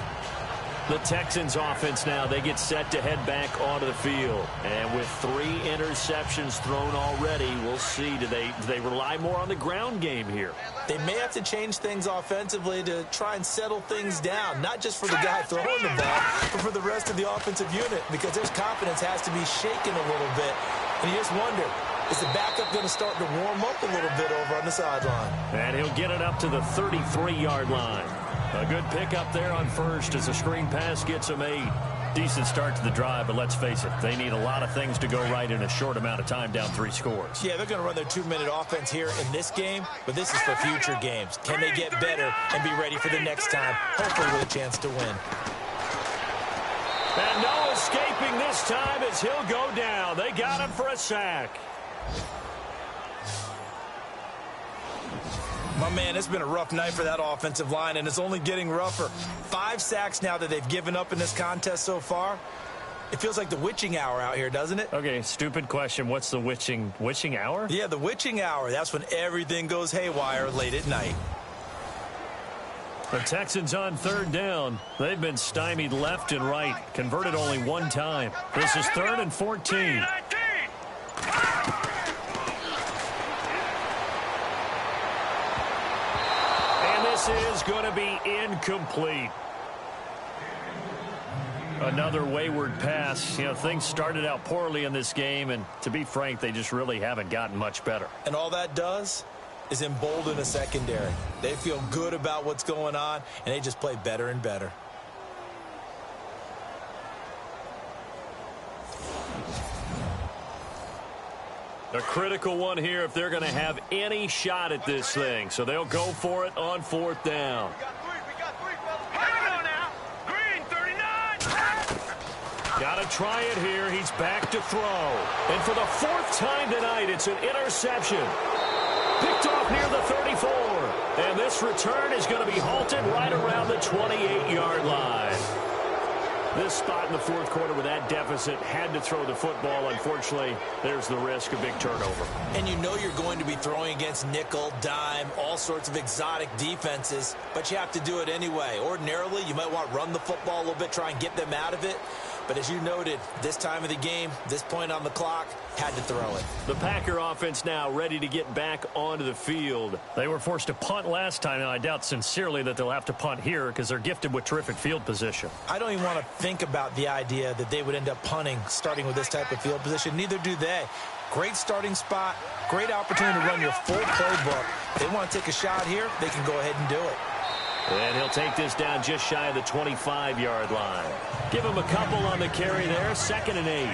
The Texans offense now, they get set to head back onto the field. And with 3 interceptions thrown already, we'll see, do they rely more on the ground game here? They may have to change things offensively to try and settle things down, not just for the guy throwing the ball, but for the rest of the offensive unit, because their confidence has to be shaken a little bit. And you just wonder, is the backup going to start to warm up a little bit over on the sideline? And he'll get it up to the 33-yard line. A good pickup there on first as a screen pass gets him 8. Decent start to the drive, but let's face it, they need a lot of things to go right in a short amount of time, down 3 scores. Yeah, they're going to run their 2-minute offense here in this game, but this is for future games. Can they get better and be ready for the next time, hopefully with a chance to win? And no escaping this time as he'll go down. They got him for a sack. My man, it's been a rough night for that offensive line, and it's only getting rougher. 5 sacks now that they've given up in this contest so far. It feels like the witching hour out here, doesn't it? Okay, stupid question. What's the witching hour? Yeah, the witching hour. That's when everything goes haywire late at night. The Texans on 3rd down. They've been stymied left and right. Converted only 1 time. This is 3rd and 14. This is going to be incomplete. Another wayward pass. You know, things started out poorly in this game, and to be frank, they just really haven't gotten much better. And all that does is embolden a secondary. They feel good about what's going on, and they just play better and better. A critical one here if they're going to have any shot at this thing. So they'll go for it on 4th down. We got three, fellas. Here we go now. Green, 39. Got to try it here. He's back to throw. And for the 4th time tonight, it's an interception. Picked off near the 34. And this return is going to be halted right around the 28-yard line. This spot in the 4th quarter with that deficit, had to throw the football. Unfortunately, there's the risk of big turnover. And you know you're going to be throwing against nickel, dime, all sorts of exotic defenses, but you have to do it anyway. Ordinarily, you might want to run the football a little bit, try and get them out of it. But as you noted, this time of the game, this point on the clock, had to throw it. The Packer offense now ready to get back onto the field. They were forced to punt last time, and I doubt sincerely that they'll have to punt here because they're gifted with terrific field position. I don't even want to think about the idea that they would end up punting starting with this type of field position. Neither do they. Great starting spot, great opportunity to run your full playbook. If they want to take a shot here, they can go ahead and do it. And he'll take this down just shy of the 25-yard line. Give him a couple on the carry there, 2nd and 8.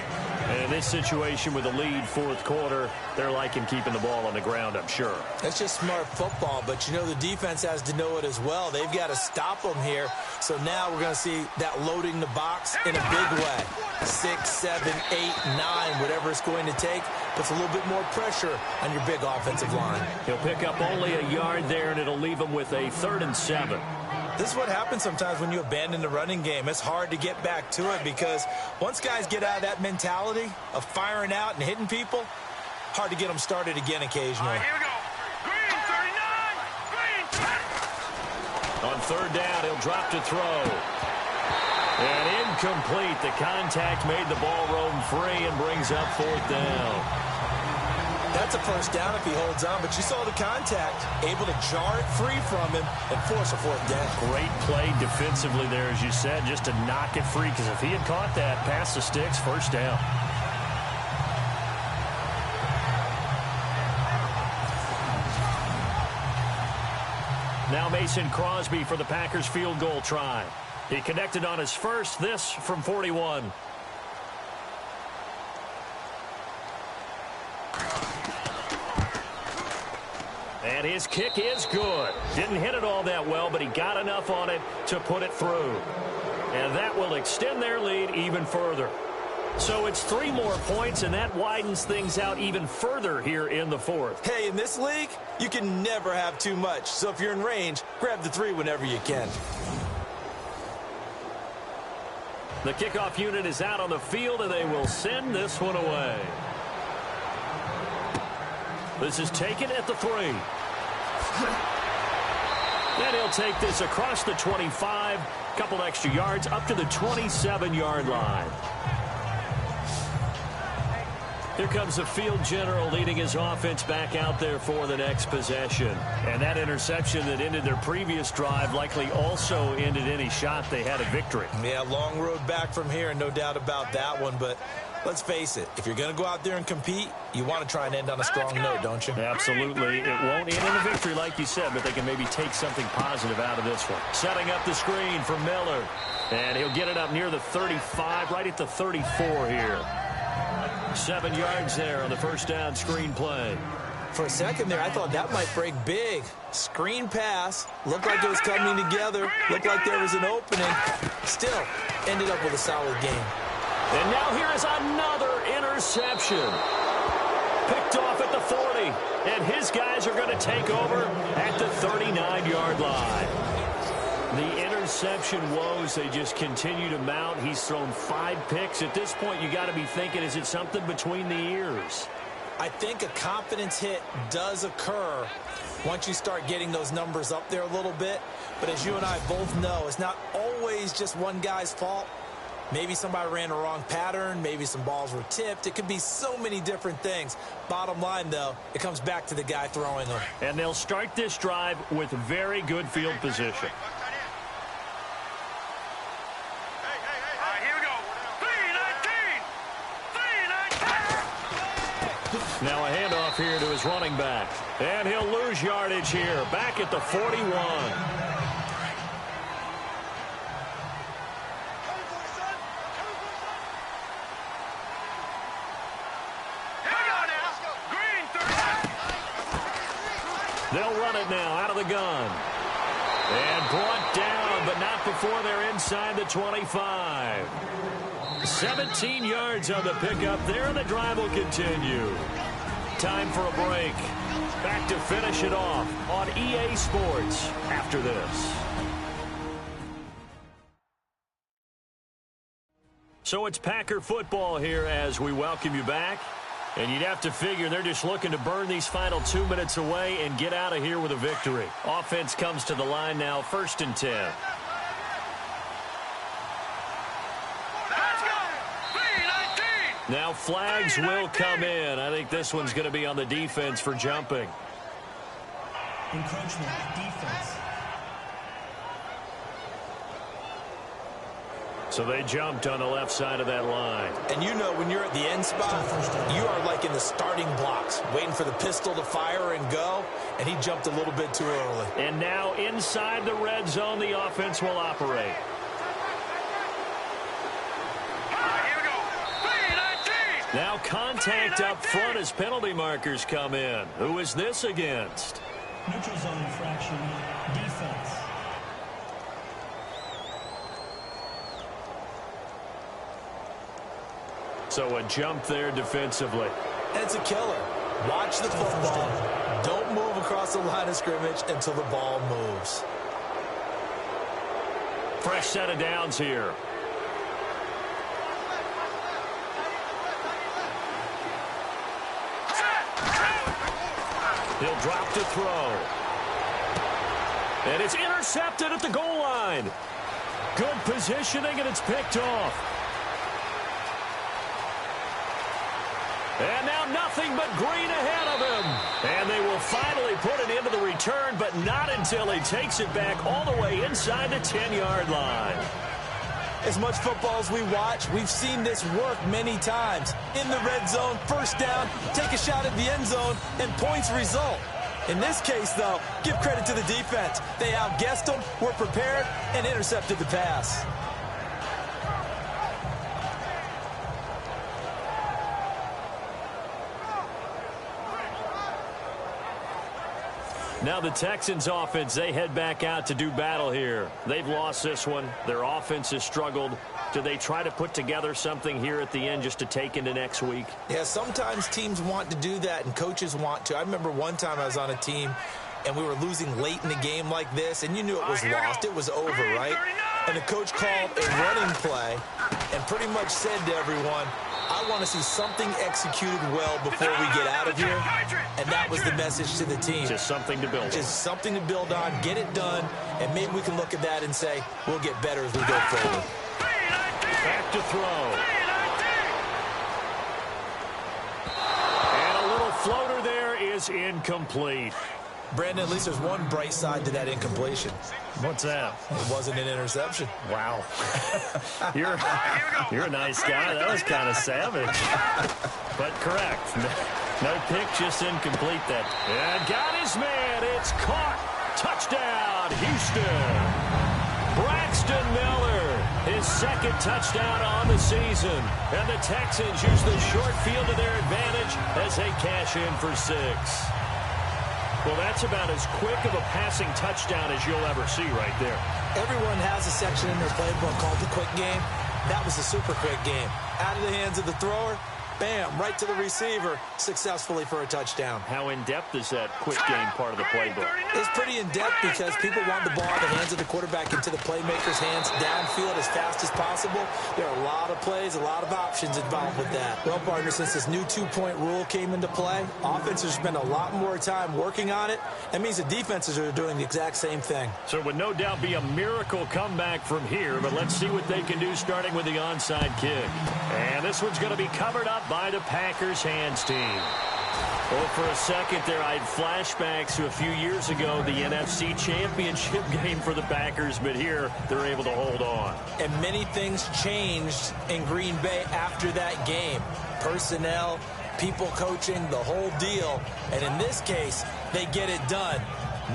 And in this situation with a lead 4th quarter, they're liking keeping the ball on the ground, I'm sure. That's just smart football, but you know the defense has to know it as well. They've got to stop them here. So now we're going to see that loading the box in a big way. 6, 7, 8, 9, whatever it's going to take, puts a little bit more pressure on your big offensive line. He'll pick up only a yard there, and it'll leave him with a 3rd and 7. This is what happens sometimes when you abandon the running game. It's hard to get back to it because once guys get out of that mentality of firing out and hitting people, hard to get them started again occasionally. All right, here we go. Green, 39. Green. On 3rd down, he'll drop to throw. And incomplete. The contact made the ball roam free and brings up 4th down. That's a first down if he holds on, but you saw the contact, able to jar it free from him and force a 4th down. Great play defensively there, as you said, just to knock it free, because if he had caught that, past the sticks, first down. Now Mason Crosby for the Packers field goal try. He connected on his first, this from 41. And his kick is good. Didn't hit it all that well, but he got enough on it to put it through. And that will extend their lead even further. So it's 3 more points, and that widens things out even further here in the 4th. Hey, in this league, you can never have too much. So if you're in range, grab the 3 whenever you can. The kickoff unit is out on the field, and they will send this one away. This is taken at the 3. And he'll take this across the 25, couple extra yards up to the 27-yard line. Here comes the field general leading his offense back out there for the next possession. And that interception that ended their previous drive likely also ended any shot they had at victory. Yeah, long road back from here, no doubt about that one. But let's face it, if you're going to go out there and compete, you want to try and end on a strong note, don't you? Absolutely. It won't end in a victory like you said, but they can maybe take something positive out of this one. Setting up the screen for Miller. And he'll get it up near the 35, right at the 34 here. 7 yards there on the first down screen play. For a second there, I thought that might break big. Screen pass. Looked like it was coming together. Looked like there was an opening. Still, ended up with a solid game. And now here is another interception. Picked off at the 40. And his guys are going to take over at the 39-yard line. The interception woes, they just continue to mount. He's thrown 5 picks. At this point, you got to be thinking, is it something between the ears? I think a confidence hit does occur once you start getting those numbers up there a little bit. But as you and I both know, it's not always just one guy's fault. Maybe somebody ran a wrong pattern. Maybe some balls were tipped. It could be so many different things. Bottom line, though, it comes back to the guy throwing them. And they'll start this drive with very good field position. Now a handoff here to his running back. And he'll lose yardage here. Back at the 41. They'll run it now out of the gun. And brought down, but not before they're inside the 25. 17 yards on the pickup there, and the drive will continue. Time for a break. Back to finish it off on EA Sports after this. So it's Packer football here as we welcome you back. And you'd have to figure they're just looking to burn these final 2 minutes away and get out of here with a victory. Offense comes to the line now, 1st and 10. Now flags will come in. I think this one's going to be on the defense for jumping. Encroachment, defense. So they jumped on the left side of that line. And you know when you're at the end spot, you are like in the starting blocks, waiting for the pistol to fire and go, and he jumped a little bit too early. And now inside the red zone, the offense will operate. Now contact up front as penalty markers come in. Who is this against? Neutral zone infraction, defense. So a jump there defensively. And it's a killer. Watch the football. Don't move across the line of scrimmage until the ball moves. Fresh set of downs here. He'll drop to throw. And it's intercepted at the goal line. Good positioning, and it's picked off. And now nothing but green ahead of him. And they will finally put it into the return, but not until he takes it back all the way inside the 10-yard line. As much football as we watch, we've seen this work many times. In the red zone, first down, take a shot at the end zone, and points result. In this case, though, give credit to the defense. They outguessed them, were prepared, and intercepted the pass. Now the Texans offense, they head back out to do battle here. They've lost this one. Their offense has struggled. Do they try to put together something here at the end just to take into next week? Yeah, sometimes teams want to do that and coaches want to. I remember one time I was on a team and we were losing late in the game like this, and you knew it was lost. It was over, right? And the coach called a running play and pretty much said to everyone, I want to see something executed well before we get out of here. And that was the message to the team. Just something to build on. Just something to build on, get it done, and maybe we can look at that and say, we'll get better as we go forward. Back to throw. And a little floater there is incomplete. Brandon, at least there's one bright side to that incompletion. What's that? It wasn't an interception. Wow. You're a nice guy. That was kind of savage. But correct. No pick, just incomplete that. And got his man. It's caught. Touchdown, Houston. Braxton Miller, his second touchdown on the season. And the Texans use the short field to their advantage as they cash in for 6. Well, that's about as quick of a passing touchdown as you'll ever see right there. Everyone has a section in their playbook called the quick game. That was a super quick game. Out of the hands of the thrower, bam, right to the receiver, successfully for a touchdown. How in-depth is that quick game part of the playbook? It's pretty in-depth because people want the ball in the hands of the quarterback into the playmaker's hands downfield as fast as possible. There are a lot of plays, a lot of options involved with that. Well, partner, since this new two-point rule came into play, offenses spend a lot more time working on it. That means the defenses are doing the exact same thing. So it would no doubt be a miracle comeback from here, but let's see what they can do starting with the onside kick. And this one's going to be covered up by the Packers hands team. Well, for a second there, I had flashbacks to a few years ago, the NFC Championship game for the Packers, but here they're able to hold on. And many things changed in Green Bay after that game. Personnel, people coaching, the whole deal. And in this case, they get it done.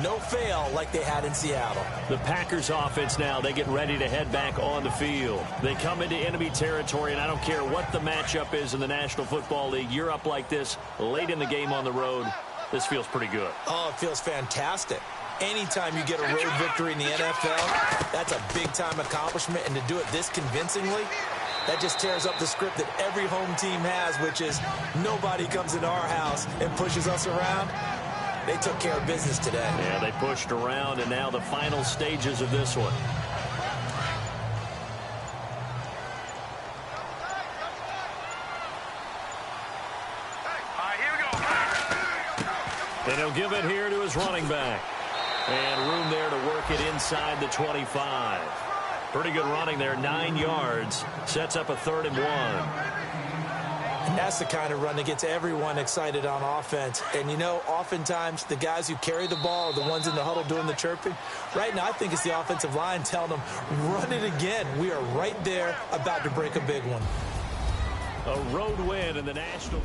No fail like they had in Seattle. The Packers offense now, they get ready to head back on the field. They come into enemy territory, and I don't care what the matchup is in the National Football League. You're up like this late in the game on the road. This feels pretty good. Oh, it feels fantastic. Anytime you get a road victory in the NFL, that's a big-time accomplishment, and to do it this convincingly, that just tears up the script that every home team has, which is nobody comes into our house and pushes us around. They took care of business today. Yeah, they pushed around, and now the final stages of this one. Here we go. And he'll give it here to his running back. And room there to work it inside the 25. Pretty good running there, 9 yards. Sets up a 3rd and 1. And that's the kind of run that gets everyone excited on offense. And, you know, oftentimes the guys who carry the ball are the ones in the huddle doing the chirping. Right now, I think it's the offensive line telling them, run it again. We are right there about to break a big one. A road win in the National...